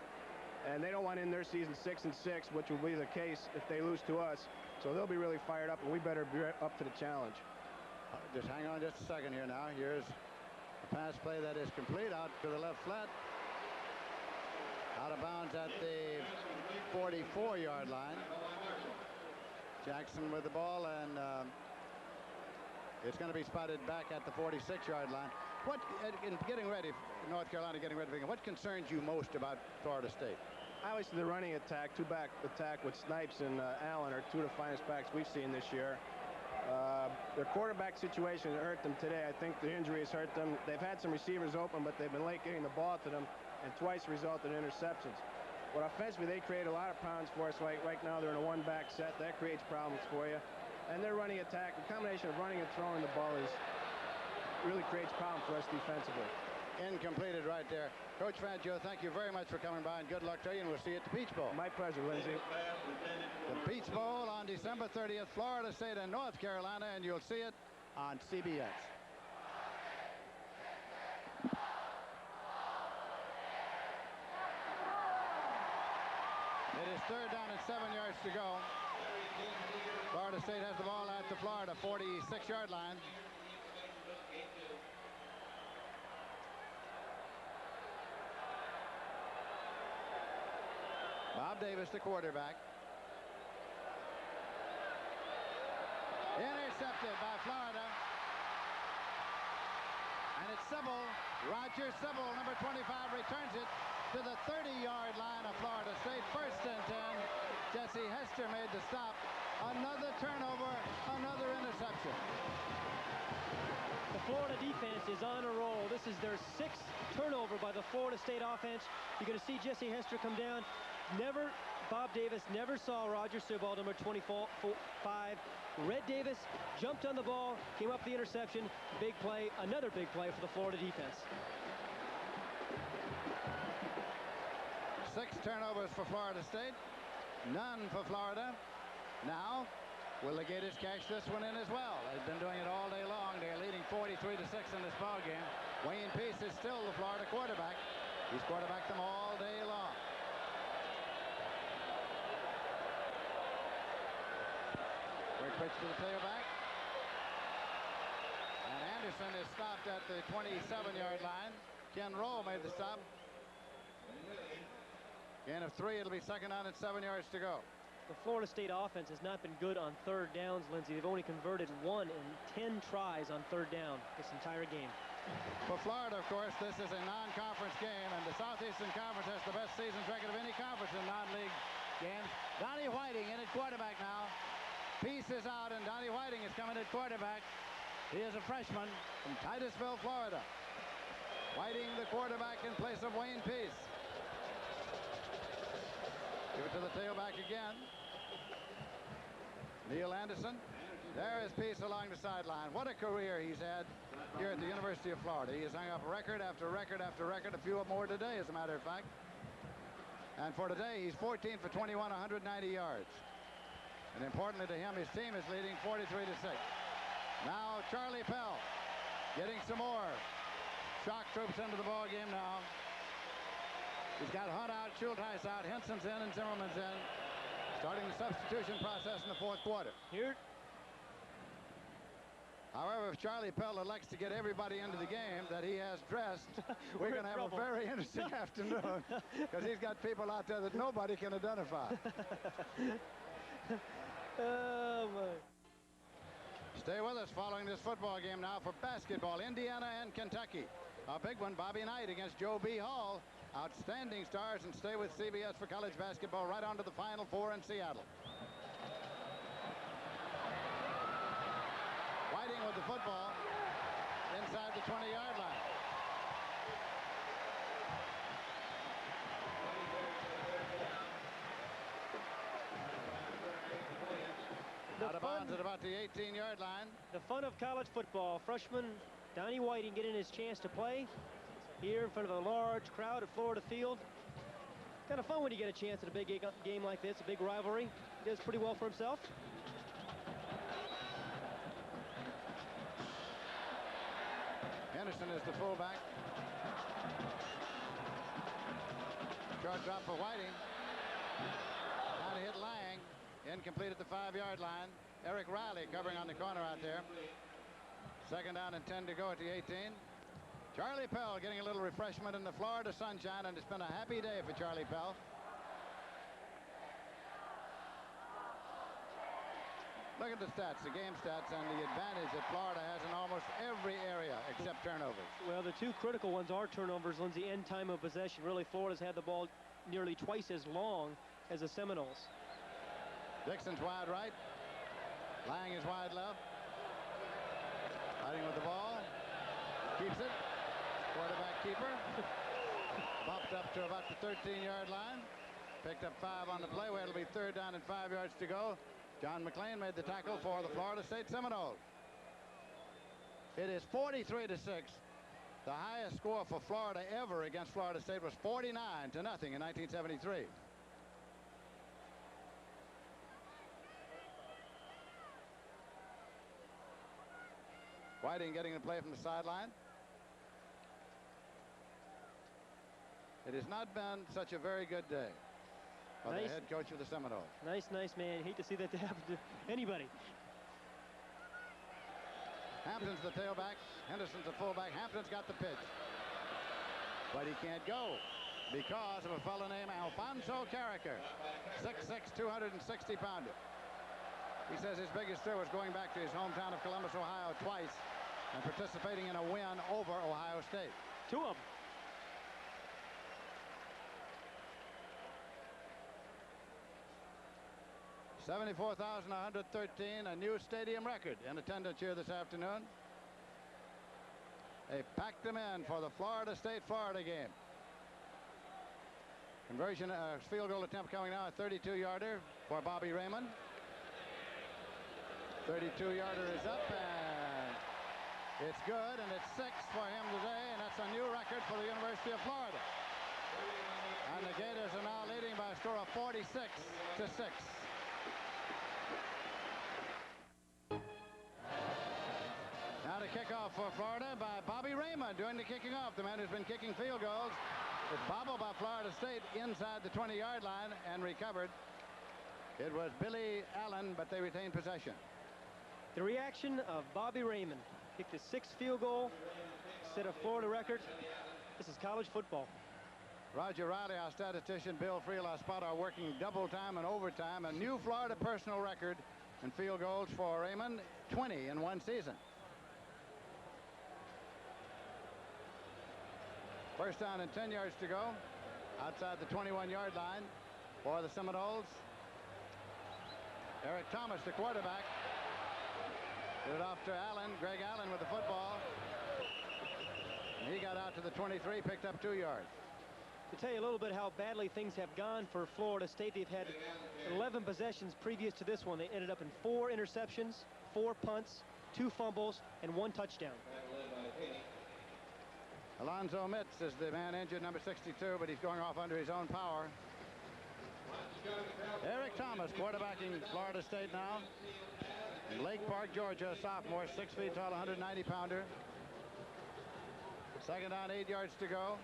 Speaker 9: and they don't want to end their season 6-6, which will be the case if they lose to us. So they'll be really fired up, and we better be up to the challenge.
Speaker 4: Just hang on just a second here now. Here's a pass play that is complete out to the left flat. Out of bounds at the 44-yard line. Jackson with the ball, and it's going to be spotted back at the 46-yard line. What, in getting ready, North Carolina getting ready, what concerns you most about Florida State?
Speaker 9: Obviously, the running attack, two-back attack with Snipes and Allen are two of the finest backs we've seen this year. Their quarterback situation hurt them today. I think the injuries hurt them. They've had some receivers open, but they've been late getting the ball to them, and twice resulted in interceptions. But offensively, they create a lot of problems for us. Right now, they're in a one-back set. That creates problems for you. And their running attack, the combination of running and throwing the ball really creates problems for us defensively.
Speaker 4: Incompleted right there. Coach Fangio, thank you very much for coming by, and good luck to you, and we'll see you at the Peach Bowl.
Speaker 9: My pleasure, Lindsey.
Speaker 4: The Peach Bowl on December 30th, Florida State and North Carolina, and you'll see it on CBS. It is third down and 7 yards to go. Florida State has the ball at the Florida 46-yard line. Bob Davis, the quarterback. Intercepted by Florida. it's Sybil. Roger Sybil, number 25, returns it to the 30-yard line of Florida State. First and 10. Jesse Hester made the stop. Another turnover, another interception.
Speaker 5: The Florida defense is on a roll. This is their 6th turnover by the Florida State offense. You're going to see Jesse Hester come down. Bob Davis never saw Roger Sybil, number 25. Red Davis jumped on the ball, came up the interception. Big play, another big play for the Florida defense.
Speaker 4: 6 turnovers for Florida State, none for Florida. Now, will the Gators cash this one in as well? They've been doing it all day long. They're leading 43-6 in this ball game. Wayne Peace is still the Florida quarterback. He's quarterbacked them all day long. Quick pitch to the tailback. And Anderson is stopped at the 27-yard line. Ken Roll made the stop. Gain of 3. It'll be second down and 7 yards to go.
Speaker 5: The Florida State offense has not been good on third downs, Lindsey. They've only converted 1 in 10 tries on third down this entire game.
Speaker 4: For Florida, of course, this is a non-conference game, and the Southeastern Conference has the best season's record of any conference in non-league games. Donnie Whiting in at quarterback now. Peace is out, and Donnie Whiting is coming at quarterback. He is a freshman from Titusville, Florida. Whiting, the quarterback, in place of Wayne Peace. Give it to the tailback again. Neil Anderson. There is Peace along the sideline. What a career he's had here at the University of Florida. He has hung up record after record after record, a few more today, as a matter of fact. And for today, he's 14 for 21, 190 yards. And importantly to him, his team is leading 43-6. Now Charlie Pell getting some more shock troops into the ball game now. He's got Hunt out, Schultheis out, Henson's in, and Zimmerman's in. Starting the substitution process in the 4th quarter.
Speaker 5: Here.
Speaker 4: However, if Charlie Pell elects to get everybody into the game that he has dressed, we're going to have a very interesting afternoon, because he's got people out there that nobody can identify.
Speaker 5: Oh, my.
Speaker 4: Stay with us following this football game now for basketball. Indiana and Kentucky. A big one, Bobby Knight against Joe B. Hall. Outstanding stars, and stay with CBS for college basketball right on to the Final Four in Seattle. Whiting with the football inside the 20-yard line. Out of bounds at about the 18-yard line.
Speaker 5: The fun of college football. Freshman Donnie Whiting getting his chance to play here in front of a large crowd at Florida Field. Kind of fun when you get a chance at a big game like this, a big rivalry. He does pretty well for himself.
Speaker 4: Henderson is the fullback. Short drop for Whiting. Trying to hit Lang. Incomplete at the 5-yard line. Eric Riley covering on the corner out there. Second down and 10 to go at the 18. Charlie Pell getting a little refreshment in the Florida sunshine, and it's been a happy day for Charlie Pell. Look at the stats, the game stats, and the advantage that Florida has in almost every area except turnovers.
Speaker 5: Well, the two critical ones are turnovers, Lindsey, and time of possession. Really, Florida's had the ball nearly twice as long as the Seminoles.
Speaker 4: Dixon's wide right. Lang is wide left. Fighting with the ball. Keeps it. Quarterback keeper. Bumped up to about the 13-yard line. Picked up 5 on the play. Where it'll be third down and 5 yards to go. John McClain made the tackle for the Florida State Seminoles. It is 43-6. The highest score for Florida ever against Florida State was 49-0 in 1973. Whiting getting the play from the sideline. It has not been such a very good day for the head coach of the Seminoles.
Speaker 5: Nice man. Hate to see that happen to anybody.
Speaker 4: Hampton's the tailback. Henderson's the fullback. Hampton's got the pitch. But he can't go because of a fellow named Alfonso Carricker. 6'6", 260-pounder. He says his biggest throw was going back to his hometown of Columbus, Ohio twice and participating in a win over Ohio State.
Speaker 5: 2 of them.
Speaker 4: $74,113, a new stadium record in attendance here this afternoon. They packed them in for the Florida State-Florida game. Conversion, field goal attempt coming now, a 32-yarder for Bobby Raymond. 32-yarder is up, and it's good, and it's 6 for him today, and that's a new record for the University of Florida. And the Gators are now leading by a score of 46-6. Now the kickoff for Florida by Bobby Raymond doing the kicking off. The man who's been kicking field goals. It's bobbled by Florida State inside the 20-yard line and recovered. It was Billy Allen, but they retained possession.
Speaker 5: The reaction of Bobby Raymond. Kicked his 6th field goal, set a Florida record. This is college football.
Speaker 4: Roger Riley, our statistician, Bill Friel, our spotter, are working double time and overtime. A new Florida personal record in field goals for Raymond, 20 in one season. First down and 10 yards to go outside the 21-yard line for the Seminoles. Eric Thomas, the quarterback. Give it off to Allen, Greg Allen with the football. And he got out to the 23, picked up 2 yards.
Speaker 5: To tell you a little bit how badly things have gone for Florida State, they've had 11 possessions previous to this one. They ended up in 4 interceptions, 4 punts, 2 fumbles, and 1 touchdown.
Speaker 4: Alonzo Mitz is the man injured, number 62, but he's going off under his own power. Eric Thomas quarterbacking Florida State now. In Lake Park, Georgia, sophomore, 6 feet tall, 190-pounder. Second down, 8 yards to go.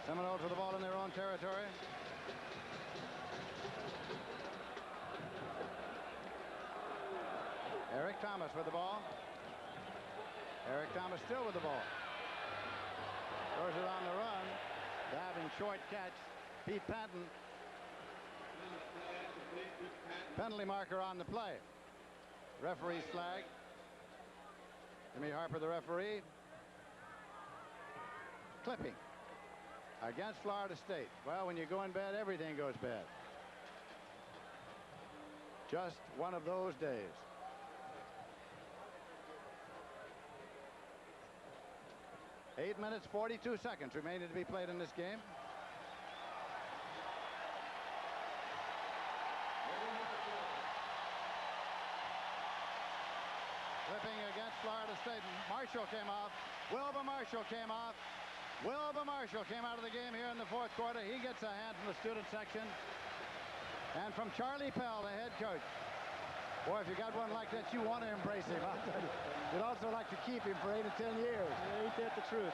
Speaker 4: Seminoles with the ball in their own territory. Eric Thomas with the ball. Eric Thomas still with the ball. Throws it on the run. Diving short catch. Pete Patton. Penalty marker on the play. Referee's flag. Jimmy Harper, the referee. Clipping against Florida State. Well, when you go in bad, everything goes bad. Just one of those days. Eight minutes, 42 seconds remaining to be played in this game. Flipping against Florida State. Marshall came off. Wilbur Marshall came off. Wilbur Marshall came out of the game here in the 4th quarter. He gets a hand from the student section. And from Charlie Pell, the head coach. Boy, if you got one like that, you want to embrace him. You'd also like to keep him for 8 or 10 years.
Speaker 5: Yeah, ain't that the truth?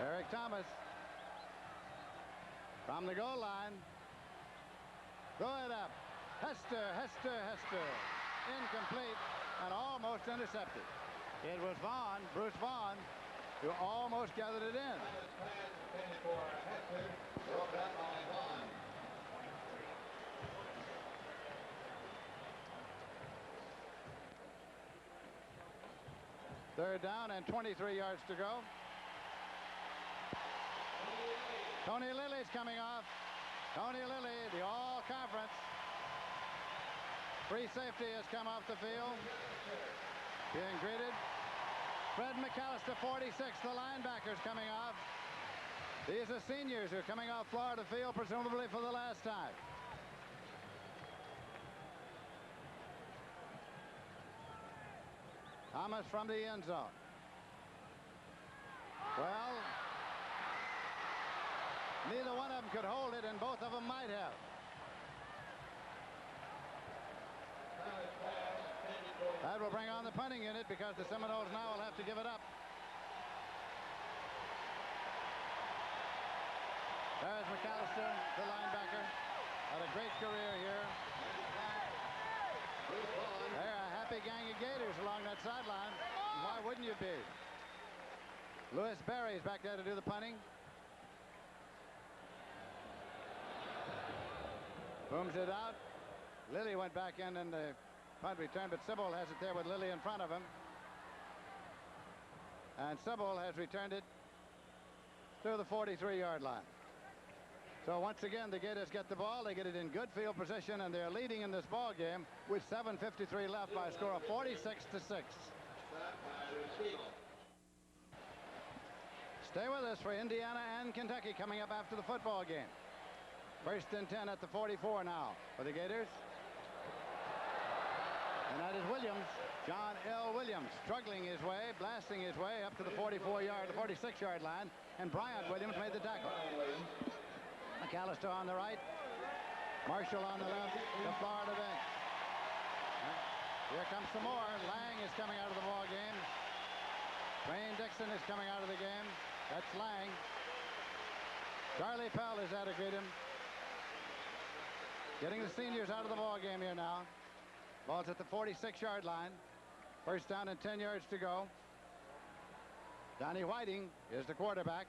Speaker 4: Eric Thomas from the goal line. Throw it up. Hester. Incomplete and almost intercepted. It was Vaughn, Bruce Vaughn, who almost gathered it in. Third down and 23 yards to go. Tony Lilly's coming off. Tony Lilly, the all-conference. Free safety has come off the field. Being greeted. Fred McAllister, 46, the linebacker's coming off. These are seniors who are coming off Florida field, presumably for the last time. Thomas from the end zone. Well, neither one of them could hold it, and both of them might have. That will bring on the punting unit because the Seminoles now will have to give it up. There's McAllister, the linebacker. Had a great career here. They're a happy gang of Gators along that sideline. Why wouldn't you be? Lewis Berry's back there to do the punting. Booms it out. Lilly went back in the punt return, but Sybil has it there with Lilly in front of him. And Sybil has returned it to the 43-yard line. So once again, the Gators get the ball. They get it in good field position, and they're leading in this ball game with 7:53 left by a score of 46-6. Stay with us for Indiana and Kentucky coming up after the football game. First and 10 at the 44 now for the Gators. And that is Williams, John L. Williams, struggling his way, blasting his way up to the 46-yard line. And Bryant Williams made the tackle. McAllister on the right, Marshall on the left, the Florida bench. Here comes some more. Lang is coming out of the ball game. Wayne Dixon is coming out of the game. That's Lang. Charlie Pell is there to greet him. Getting the seniors out of the ball game here now. Ball's at the 46-yard line. First down and 10 yards to go. Donnie Whiting is the quarterback.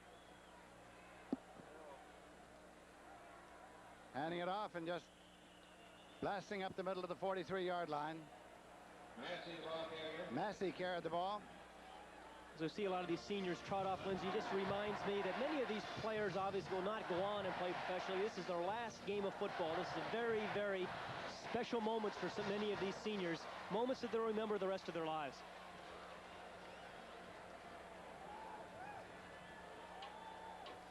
Speaker 4: Handing it off and just blasting up the middle of the 43-yard line. Massey carried the ball.
Speaker 5: As we see a lot of these seniors trot off, Lindsay, just reminds me that many of these players obviously will not go on and play professionally. This is their last game of football. This is a very, very special moments for so many of these seniors. Moments that they'll remember the rest of their lives.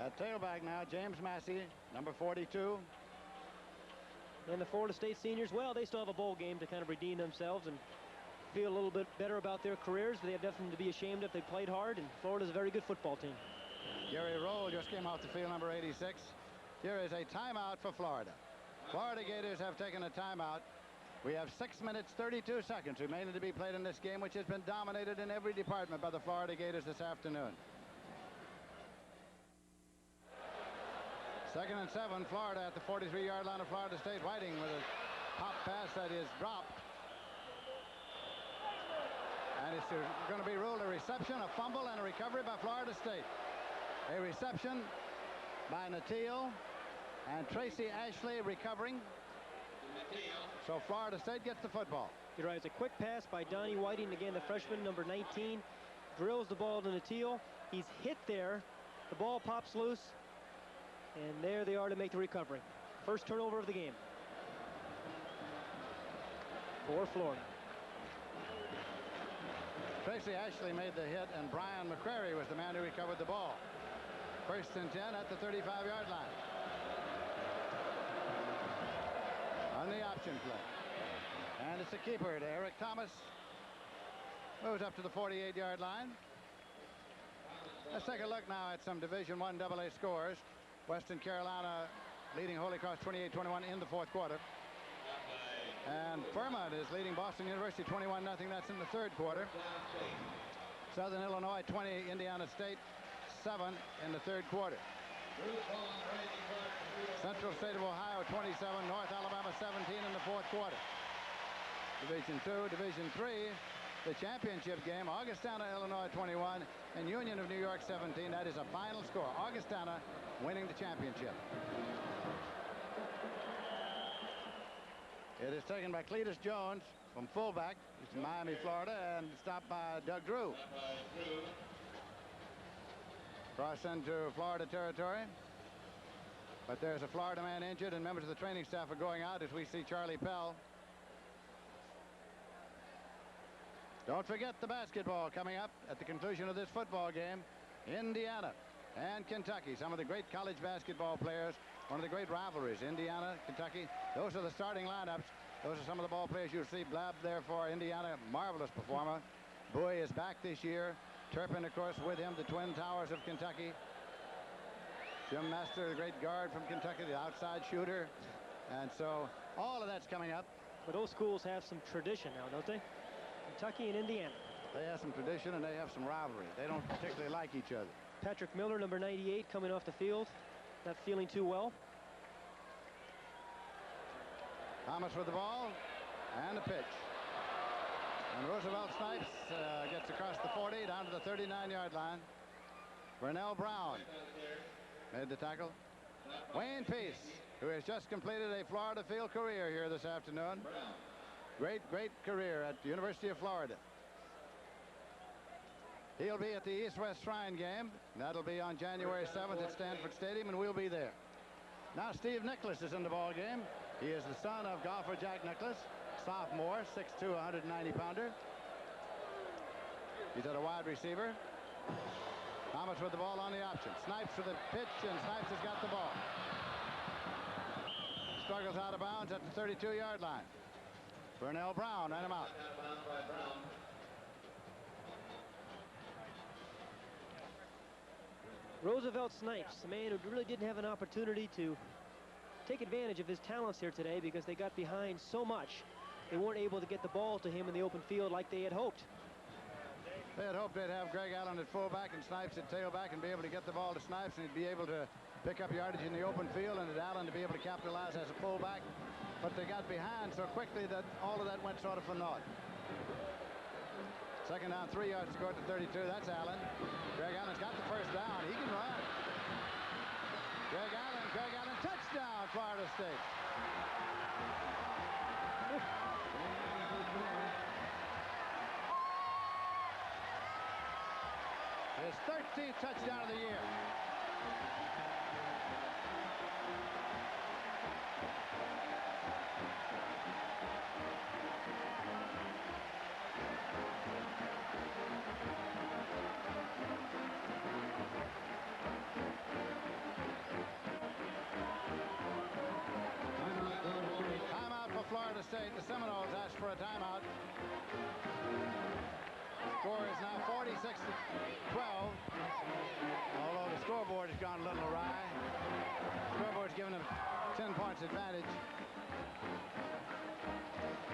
Speaker 4: At tailback now, James Massey, number 42.
Speaker 5: And the Florida State seniors, well, they still have a bowl game to kind of redeem themselves and feel a little bit better about their careers. They have nothing to be ashamed of. They played hard, and Florida's a very good football team.
Speaker 4: Gary Roll just came off the field, number 86. Here is a timeout for Florida. Florida Gators have taken a timeout. We have 6 minutes, 32 seconds remaining to be played in this game, which has been dominated in every department by the Florida Gators this afternoon. 2nd and 7, Florida at the 43-yard line of Florida State. Whiting with a pop pass that is dropped. And it's going to be ruled a reception, a fumble, and a recovery by Florida State. A reception by Natil, and Tracy Ashley recovering. So Florida State gets the football.
Speaker 5: You're right. It's a quick pass by Donnie Whiting. Again, the freshman, number 19, drills the ball to Natil. He's hit there. The ball pops loose. And there they are to make the recovery. First turnover of the game for Florida.
Speaker 4: Tracy Ashley made the hit, and Brian McCrary was the man who recovered the ball. First and 10 at the 35-yard line. On the option play. And it's a keeper to Eric Thomas. Moves up to the 48-yard line. Let's take a look now at some Division I AA scores. Western Carolina leading Holy Cross 28-21 in the fourth quarter. And Furman is leading Boston University 21-0. That's in the third quarter. Southern Illinois 20, Indiana State 7 in the third quarter. Central State of Ohio 27, North Alabama 17 in the fourth quarter. Division II, Division III, the championship game, Augustana, Illinois 21, and Union of New York 17. That is a final score. Augustana winning the championship. It is taken by Cletus Jones from fullback. He's from Miami, Florida, and stopped by Doug Drew. Cross into Florida territory. But there's a Florida man injured, and members of the training staff are going out as we see Charlie Pell. Don't forget the basketball coming up at the conclusion of this football game. Indiana and Kentucky, some of the great college basketball players. One of the great rivalries, Indiana, Kentucky. Those are the starting lineups. Those are some of the ball players you'll see. Blabb there for Indiana, marvelous performer. Bowie is back this year. Turpin, of course, with him, the Twin Towers of Kentucky. Jim Master, the great guard from Kentucky, the outside shooter. And so all of that's coming up.
Speaker 5: But those schools have some tradition now, don't they? Kentucky and Indiana.
Speaker 4: They have some tradition and they have some rivalry. They don't particularly like each other.
Speaker 5: Patrick Miller, number 98, coming off the field. Not feeling too well.
Speaker 4: Thomas with the ball and the pitch. And Roosevelt Snipes gets across the 40 down to the 39-yard line. Vernell Brown made the tackle. Wayne Peace, who has just completed a Florida field career here this afternoon. Great career at the University of Florida. He'll be at the East-West Shrine game. That'll be on January 7th at Stanford Stadium, and we'll be there. Now Steve Nicholas is in the ball game. He is the son of golfer Jack Nicholas, sophomore, 6'2", 190-pounder. He's at a wide receiver. Thomas with the ball on the option. Snipes with the pitch, and Snipes has got the ball. Struggles out of bounds at the 32-yard line. Burnell Brown ran him out.
Speaker 5: Roosevelt Snipes, the man who really didn't have an opportunity to take advantage of his talents here today because they got behind so much. They weren't able to get the ball to him in the open field like they had hoped.
Speaker 4: They had hoped they'd have Greg Allen at fullback and Snipes at tailback and be able to get the ball to Snipes, and he'd be able to pick up yardage in the open field, and at Allen to be able to capitalize as a fullback. But they got behind so quickly that all of that went sort of for naught. Second down, 3 yards to go at the 32. That's Allen. Greg Allen's got the first down. He can run. Greg Allen, touchdown, Florida State. His 13th touchdown of the year. Timeout for Florida State. The Seminoles asked for a timeout. Score is now 46-12. Although the scoreboard has gone a little awry. Scoreboard's given them 10 points advantage.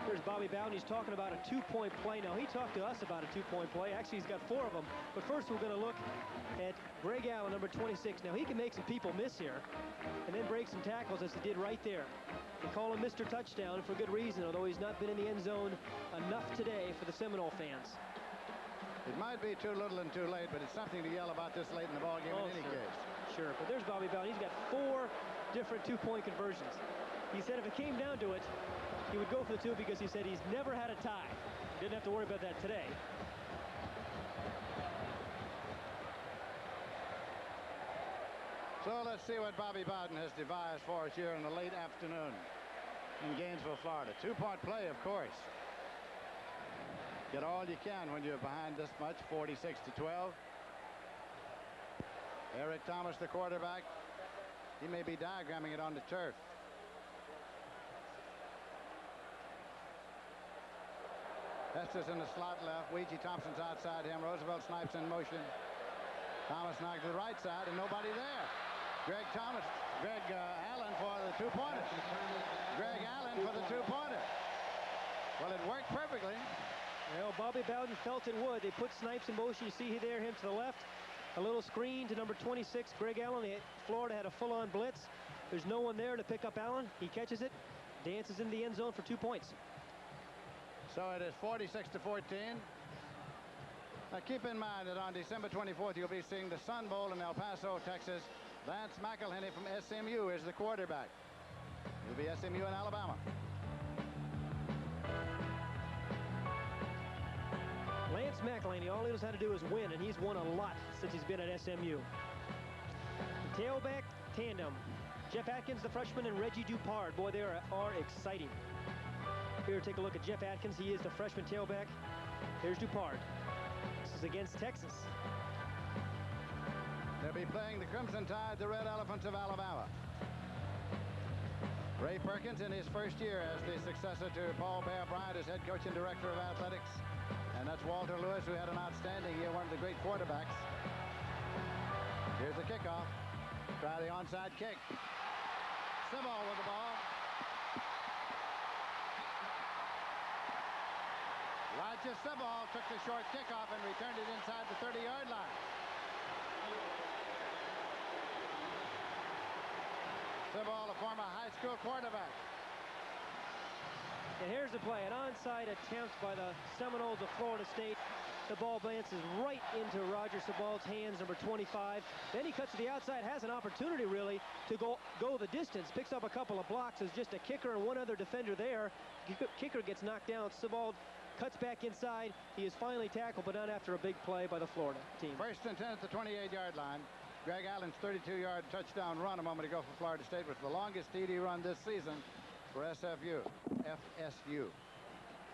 Speaker 5: Here's Bobby Bowden. He's talking about a two-point play. Now, he talked to us about a two-point play. Actually, he's got 4 of them. But first, we're going to look at Greg Allen, number 26. Now, he can make some people miss here and then break some tackles, as he did right there. They call him Mr. Touchdown for good reason, although he's not been in the end zone enough today for the Seminole fans.
Speaker 4: It might be too little and too late, but it's something to yell about this late in the ballgame in any case.
Speaker 5: Sure, but there's Bobby Bowden. He's got 4 different two-point conversions. He said if it came down to it, he would go for the 2 because he said he's never had a tie. Didn't have to worry about that today.
Speaker 4: So let's see what Bobby Bowden has devised for us here in the late afternoon in Gainesville, Florida. Two-point play, of course. Get all you can when you're behind this much, 46-12. Eric Thomas, the quarterback. He may be diagramming it on the turf. Estes in the slot left. Weegee Thompson's outside him. Roosevelt Snipes in motion. Thomas knocked to the right side and nobody there. Greg Allen for the two-pointer. Greg Allen for the two-pointer. Well, it worked perfectly.
Speaker 5: Well, Bobby Bowden felt it would. They put Snipes in motion. You see there, him to the left. A little screen to number 26, Greg Allen. Florida had a full-on blitz. There's no one there to pick up Allen. He catches it, dances in the end zone for 2 points.
Speaker 4: So it is 46-14. Now keep in mind that on December 24th, you'll be seeing the Sun Bowl in El Paso, Texas. Lance McElhenney from SMU is the quarterback. It'll be SMU in Alabama.
Speaker 5: Lance McElhenney, all he knows how to do is win, and he's won a lot since he's been at SMU. The tailback tandem. Jeff Atkins, the freshman, and Reggie Dupard. Boy, they are exciting. Here, take a look at Jeff Atkins. He is the freshman tailback. Here's Dupard. This is against Texas.
Speaker 4: They'll be playing the Crimson Tide, the Red Elephants of Alabama. Ray Perkins in his first year as the successor to Paul Bear Bryant as head coach and director of athletics. And that's Walter Lewis, who had an outstanding year, one of the great quarterbacks. Here's the kickoff. Try the onside kick. Siball with the ball. Roger Siball took the short kickoff and returned it inside the 30-yard line. Siball, a former high school quarterback.
Speaker 5: And here's the play, an onside attempt by the Seminoles of Florida State. The ball bounces right into Roger Sabald's hands, number 25. Then he cuts to the outside, has an opportunity really to go the distance. Picks up a couple of blocks as just a kicker and one other defender there. Kicker gets knocked down. Sabald cuts back inside. He is finally tackled, but not after a big play by the Florida team.
Speaker 4: First and 10 at the 28-yard line. Greg Allen's 32-yard touchdown run a moment ago for Florida State was the longest TD run this season for FSU.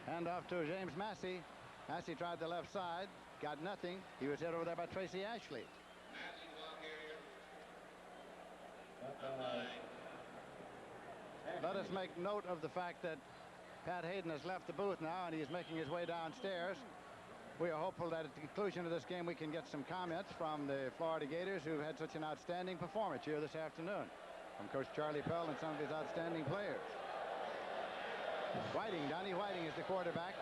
Speaker 4: Handoff to James Massey. Massey tried the left side, got nothing. He was hit over there by Tracy Ashley. Let us make note of the fact that Pat Hayden has left the booth now, and he is making his way downstairs. We are hopeful that at the conclusion of this game we can get some comments from the Florida Gators, who've had such an outstanding performance here this afternoon, from Coach Charlie Pell and some of his outstanding players. Donnie Whiting is the quarterback.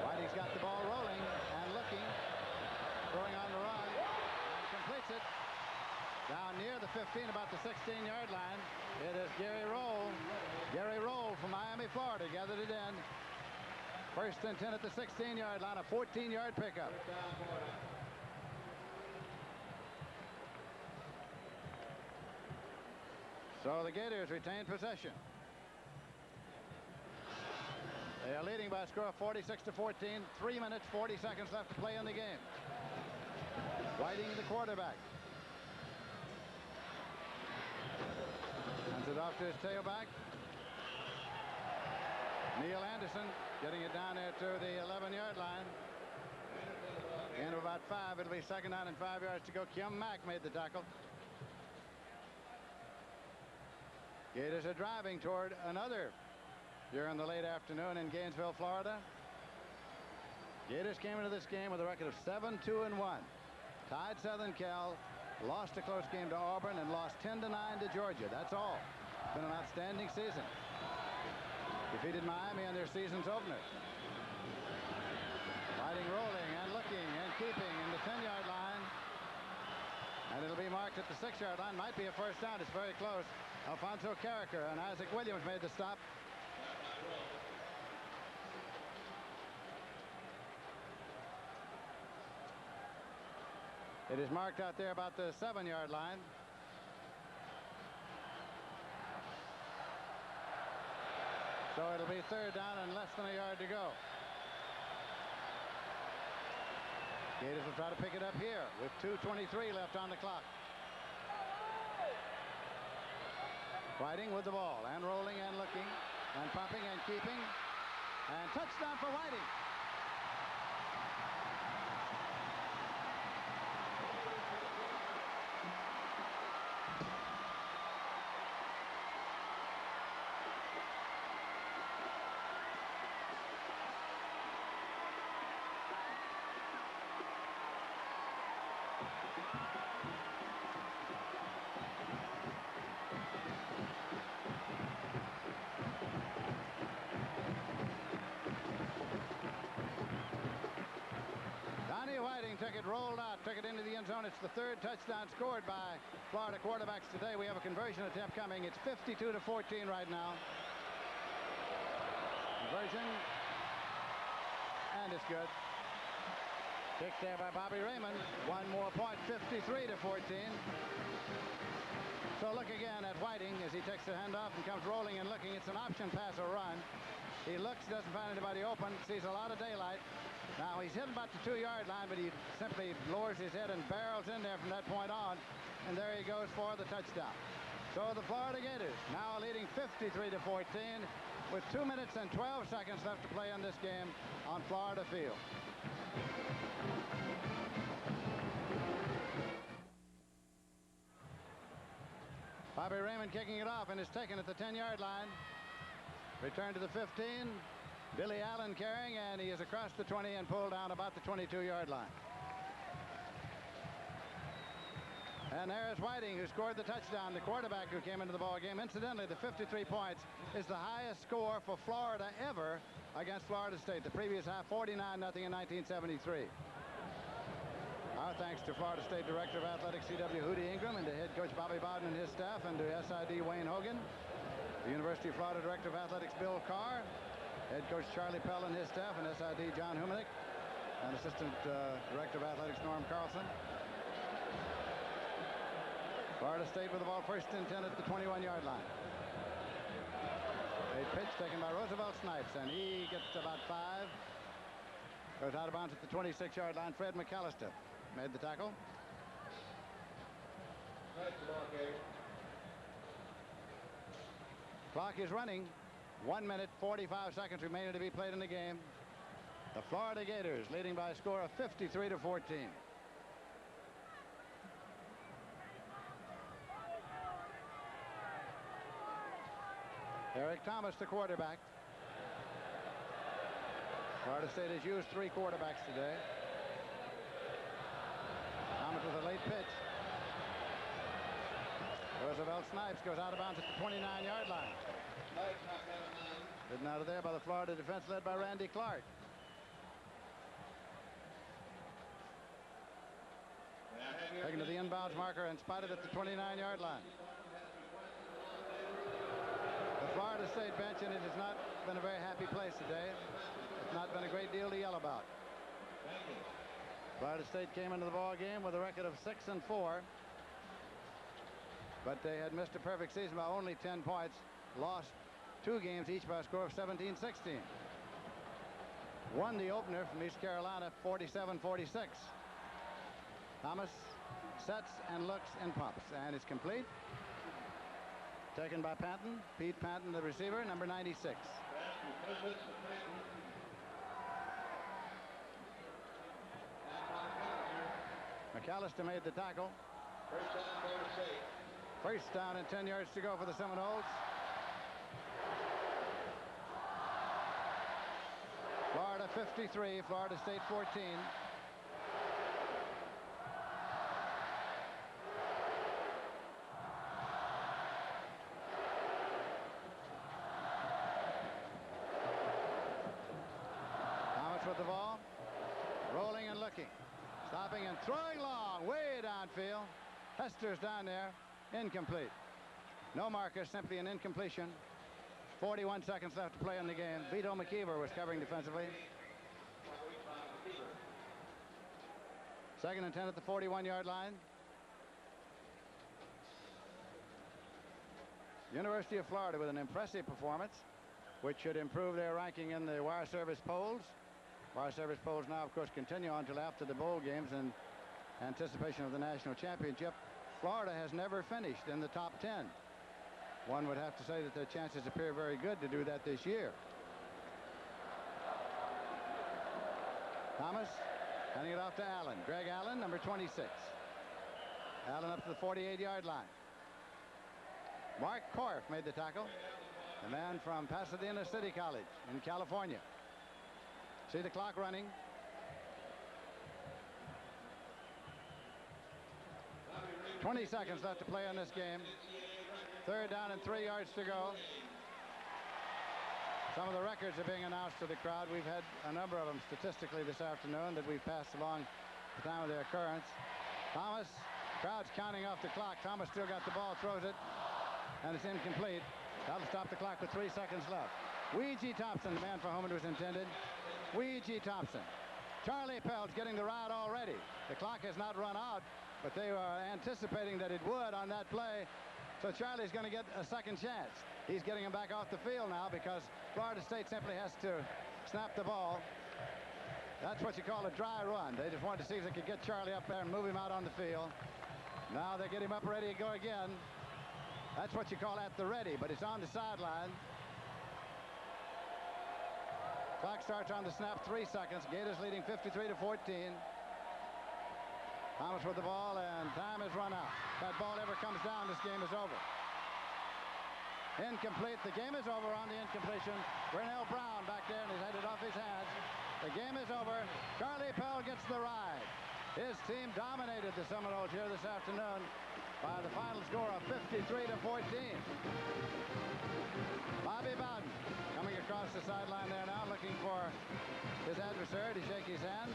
Speaker 4: Whiting's got the ball rolling and looking, throwing on the run, and completes it down near the 15, about the 16-yard line. It is Gary Roll. Gary Roll from Miami, Florida, gathered it in. First and 10 at the 16-yard line, a 14-yard pickup. So the Gators retain possession. They are leading by a score of 46-14. 3 minutes, 40 seconds left to play in the game. Whiting, the quarterback. Hands it off to his tailback. Neil Anderson getting it down there to the 11-yard line. End of about 5. It'll be second down and 5 yards to go. Kim Mack made the tackle. Gators are driving toward another here in the late afternoon in Gainesville, Florida. Gators came into this game with a record of 7-2-1. Tied Southern Cal, lost a close game to Auburn, and lost 10-9 to Georgia. That's all. It's been an outstanding season. Defeated Miami on their season's opener. Whiting rolling and looking and keeping in the 10-yard line. And it'll be marked at the 6-yard line. Might be a first down. It's very close. Alfonso Carricker and Isaac Williams made the stop. It is marked out there about the 7-yard line. So it'll be third down and less than a yard to go. Gators will try to pick it up here with 2:23 left on the clock. Whiting with the ball and rolling and looking and pumping and keeping. And touchdown for Whiting. Took it, rolled out, took it into the end zone. It's the third touchdown scored by Florida quarterbacks today. We have a conversion attempt coming. It's 52-14 right now. Conversion, and it's good. Kick there by Bobby Raymond. One more point, 53-14. So look again at Whiting as he takes the handoff and comes rolling and looking. It's an option pass or run. He looks, doesn't find anybody open, sees a lot of daylight. Now he's hitting about the 2-yard line, but he simply lowers his head and barrels in there from that point on. And there he goes for the touchdown. So the Florida Gators now leading 53-14 with 2 minutes and 12 seconds left to play in this game on Florida Field. Bobby Raymond kicking it off and is taken at the 10-yard line. Return to the 15. Billy Allen carrying, and he is across the 20 and pulled down about the 22-yard line. And there's Whiting, who scored the touchdown, the quarterback who came into the ball game. Incidentally, the 53 points is the highest score for Florida ever against Florida State. The previous half, 49-0 in 1973. Our thanks to Florida State Director of Athletics C.W. Hootie Ingram, and to head coach Bobby Bowden and his staff, and to SID Wayne Hogan, the University of Florida Director of Athletics Bill Carr, Head coach Charlie Pell and his staff, and SID John Humanick, and Assistant Director of Athletics Norm Carlson. Florida State with the ball first and 10 at the 21-yard line. A pitch taken by Roosevelt Snipes, and he gets about 5. Goes out of bounds at the 26-yard line. Fred McAllister made the tackle. Clock is running. 1 minute, 45 seconds remaining to be played in the game. The Florida Gators leading by a score of 53-14. Eric Thomas, the quarterback. Florida State has used 3 quarterbacks today. Thomas with a late pitch. Roosevelt Snipes goes out of bounds at the 29-yard line. Ridden out of there by the Florida defense led by Randy Clark. Taken to the inbounds marker and spotted at the 29-yard line. The Florida State bench, and it has not been a very happy place today. It's not been a great deal to yell about. Florida State came into the ball game with a record of 6-4. But they had missed a perfect season by only 10 points. Lost 2 games each by a score of 17-16. Won the opener from East Carolina 47-46. Thomas sets and looks and pumps, and it's complete. Taken by Panton. Pete Panton, the receiver, number 96. McAllister made the tackle. First down and 10 yards to go for the Seminoles. Florida 53, Florida State 14. Thomas with the ball. Rolling and looking. Stopping and throwing long, way downfield. Hester's down there. Incomplete. No marker, simply an incompletion. 41 seconds left to play in the game. Vito McKeever was covering defensively. 2nd and 10 at the 41-yard line. University of Florida with an impressive performance, which should improve their ranking in the wire service polls. Wire service polls now, of course, continue on until after the bowl games in anticipation of the national championship. Florida has never finished in the top 10. One would have to say that their chances appear very good to do that this year. Thomas handing it off to Allen. Greg Allen, number 26. Allen up to the 48-yard line. Mark Korf made the tackle. The man from Pasadena City College in California. See the clock running. 20 seconds left to play on this game. 3rd down and 3 yards to go. Some of the records are being announced to the crowd. We've had a number of them statistically this afternoon that we've passed along the time of their occurrence. Thomas, crowd's counting off the clock. Thomas still got the ball, throws it, and it's incomplete. That'll stop the clock with 3 seconds left. Weegee Thompson, the man for whom it was intended. Weegee Thompson. Charlie Pell's getting the ride already. The clock has not run out, but they were anticipating that it would on that play. So Charlie's going to get a second chance. He's getting him back off the field now because Florida State simply has to snap the ball. That's what you call a dry run. They just wanted to see if they could get Charlie up there and move him out on the field. Now they get him up ready to go again. That's what you call at the ready, but it's on the sideline. Clock starts on the snap, 3 seconds. Gators leading 53-14. Thomas with the ball, and time has run out. If that ball ever comes down, this game is over. Incomplete. The game is over on the incompletion. Vernell Brown back there, and he's had it off his hands. The game is over. Charlie Pell gets the ride. His team dominated the Seminoles here this afternoon by the final score of 53-14. Bobby Bowden coming across the sideline there now, looking for his adversary to shake his hand.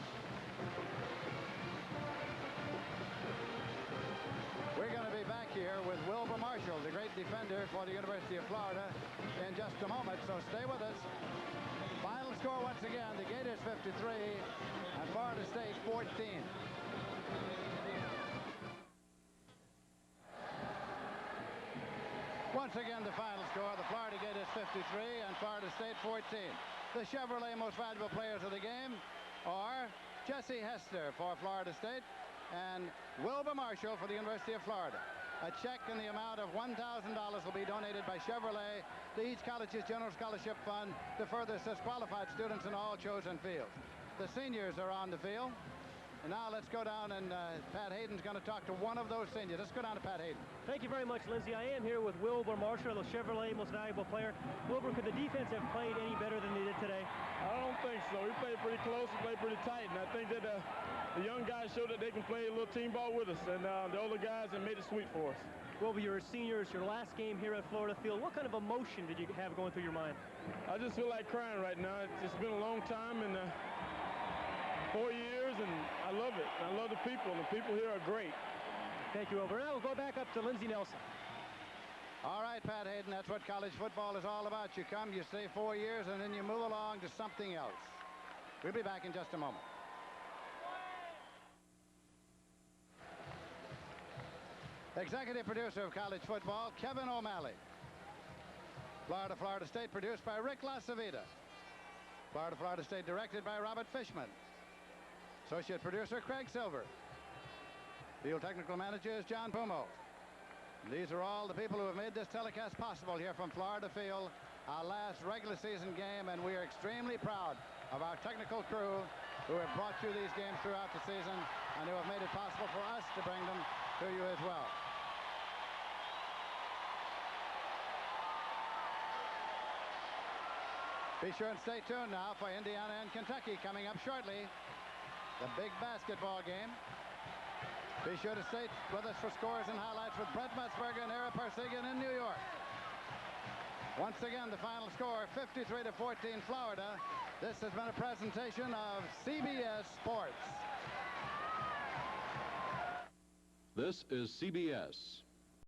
Speaker 4: We're going to be back here with Wilbur Marshall, the great defender for the University of Florida, in just a moment, so stay with us. Final score once again, the Gators 53 and Florida State 14. Once again, the final score, the Florida Gators 53 and Florida State 14. The Chevrolet most valuable players of the game are Jesse Hester for Florida State and Wilbur Marshall for the University of Florida. A check in the amount of $1,000 will be donated by Chevrolet to each college's general scholarship fund to further assist qualified students in all chosen fields. The seniors are on the field. And now let's go down, and Pat Hayden's going to talk to one of those seniors. Let's go down to Pat Hayden.
Speaker 5: Thank you very much, Lindsey. I am here with Wilbur Marshall, the Chevrolet most valuable player. Wilbur, could the defense have played any better than they did today?
Speaker 10: I don't think so. We played pretty close. We played pretty tight. And I think that the young guys showed that they can play a little team ball with us. And the older guys have made it sweet for us.
Speaker 5: Wilbur, you're a senior. It's your last game here at Florida Field. What kind of emotion did you have going through your mind?
Speaker 10: I just feel like crying right now. It's been a long time. And 4 years, and I love it. I love the people, and the people here are great.
Speaker 5: Thank you, Wilbur. Now we'll go back up to Lindsey Nelson.
Speaker 4: All right, Pat Hayden, that's what college football is all about. You come, you stay 4 years, and then you move along to something else. We'll be back in just a moment. Executive producer of college football, Kevin O'Malley. Florida State produced by Rick LaCivita. Florida State directed by Robert Fishman. Associate producer, Craig Silver. Field technical manager is John Pumo. These are all the people who have made this telecast possible here from Florida Field, our last regular season game, and we are extremely proud of our technical crew who have brought you these games throughout the season and who have made it possible for us to bring them to you as well. Be sure and stay tuned now for Indiana and Kentucky coming up shortly. The big basketball game. Be sure to stay with us for scores and highlights with Brett Mutzberger and Ira Persigan in New York. Once again, the final score, 53-14 Florida. This has been a presentation of CBS Sports.
Speaker 3: This is CBS.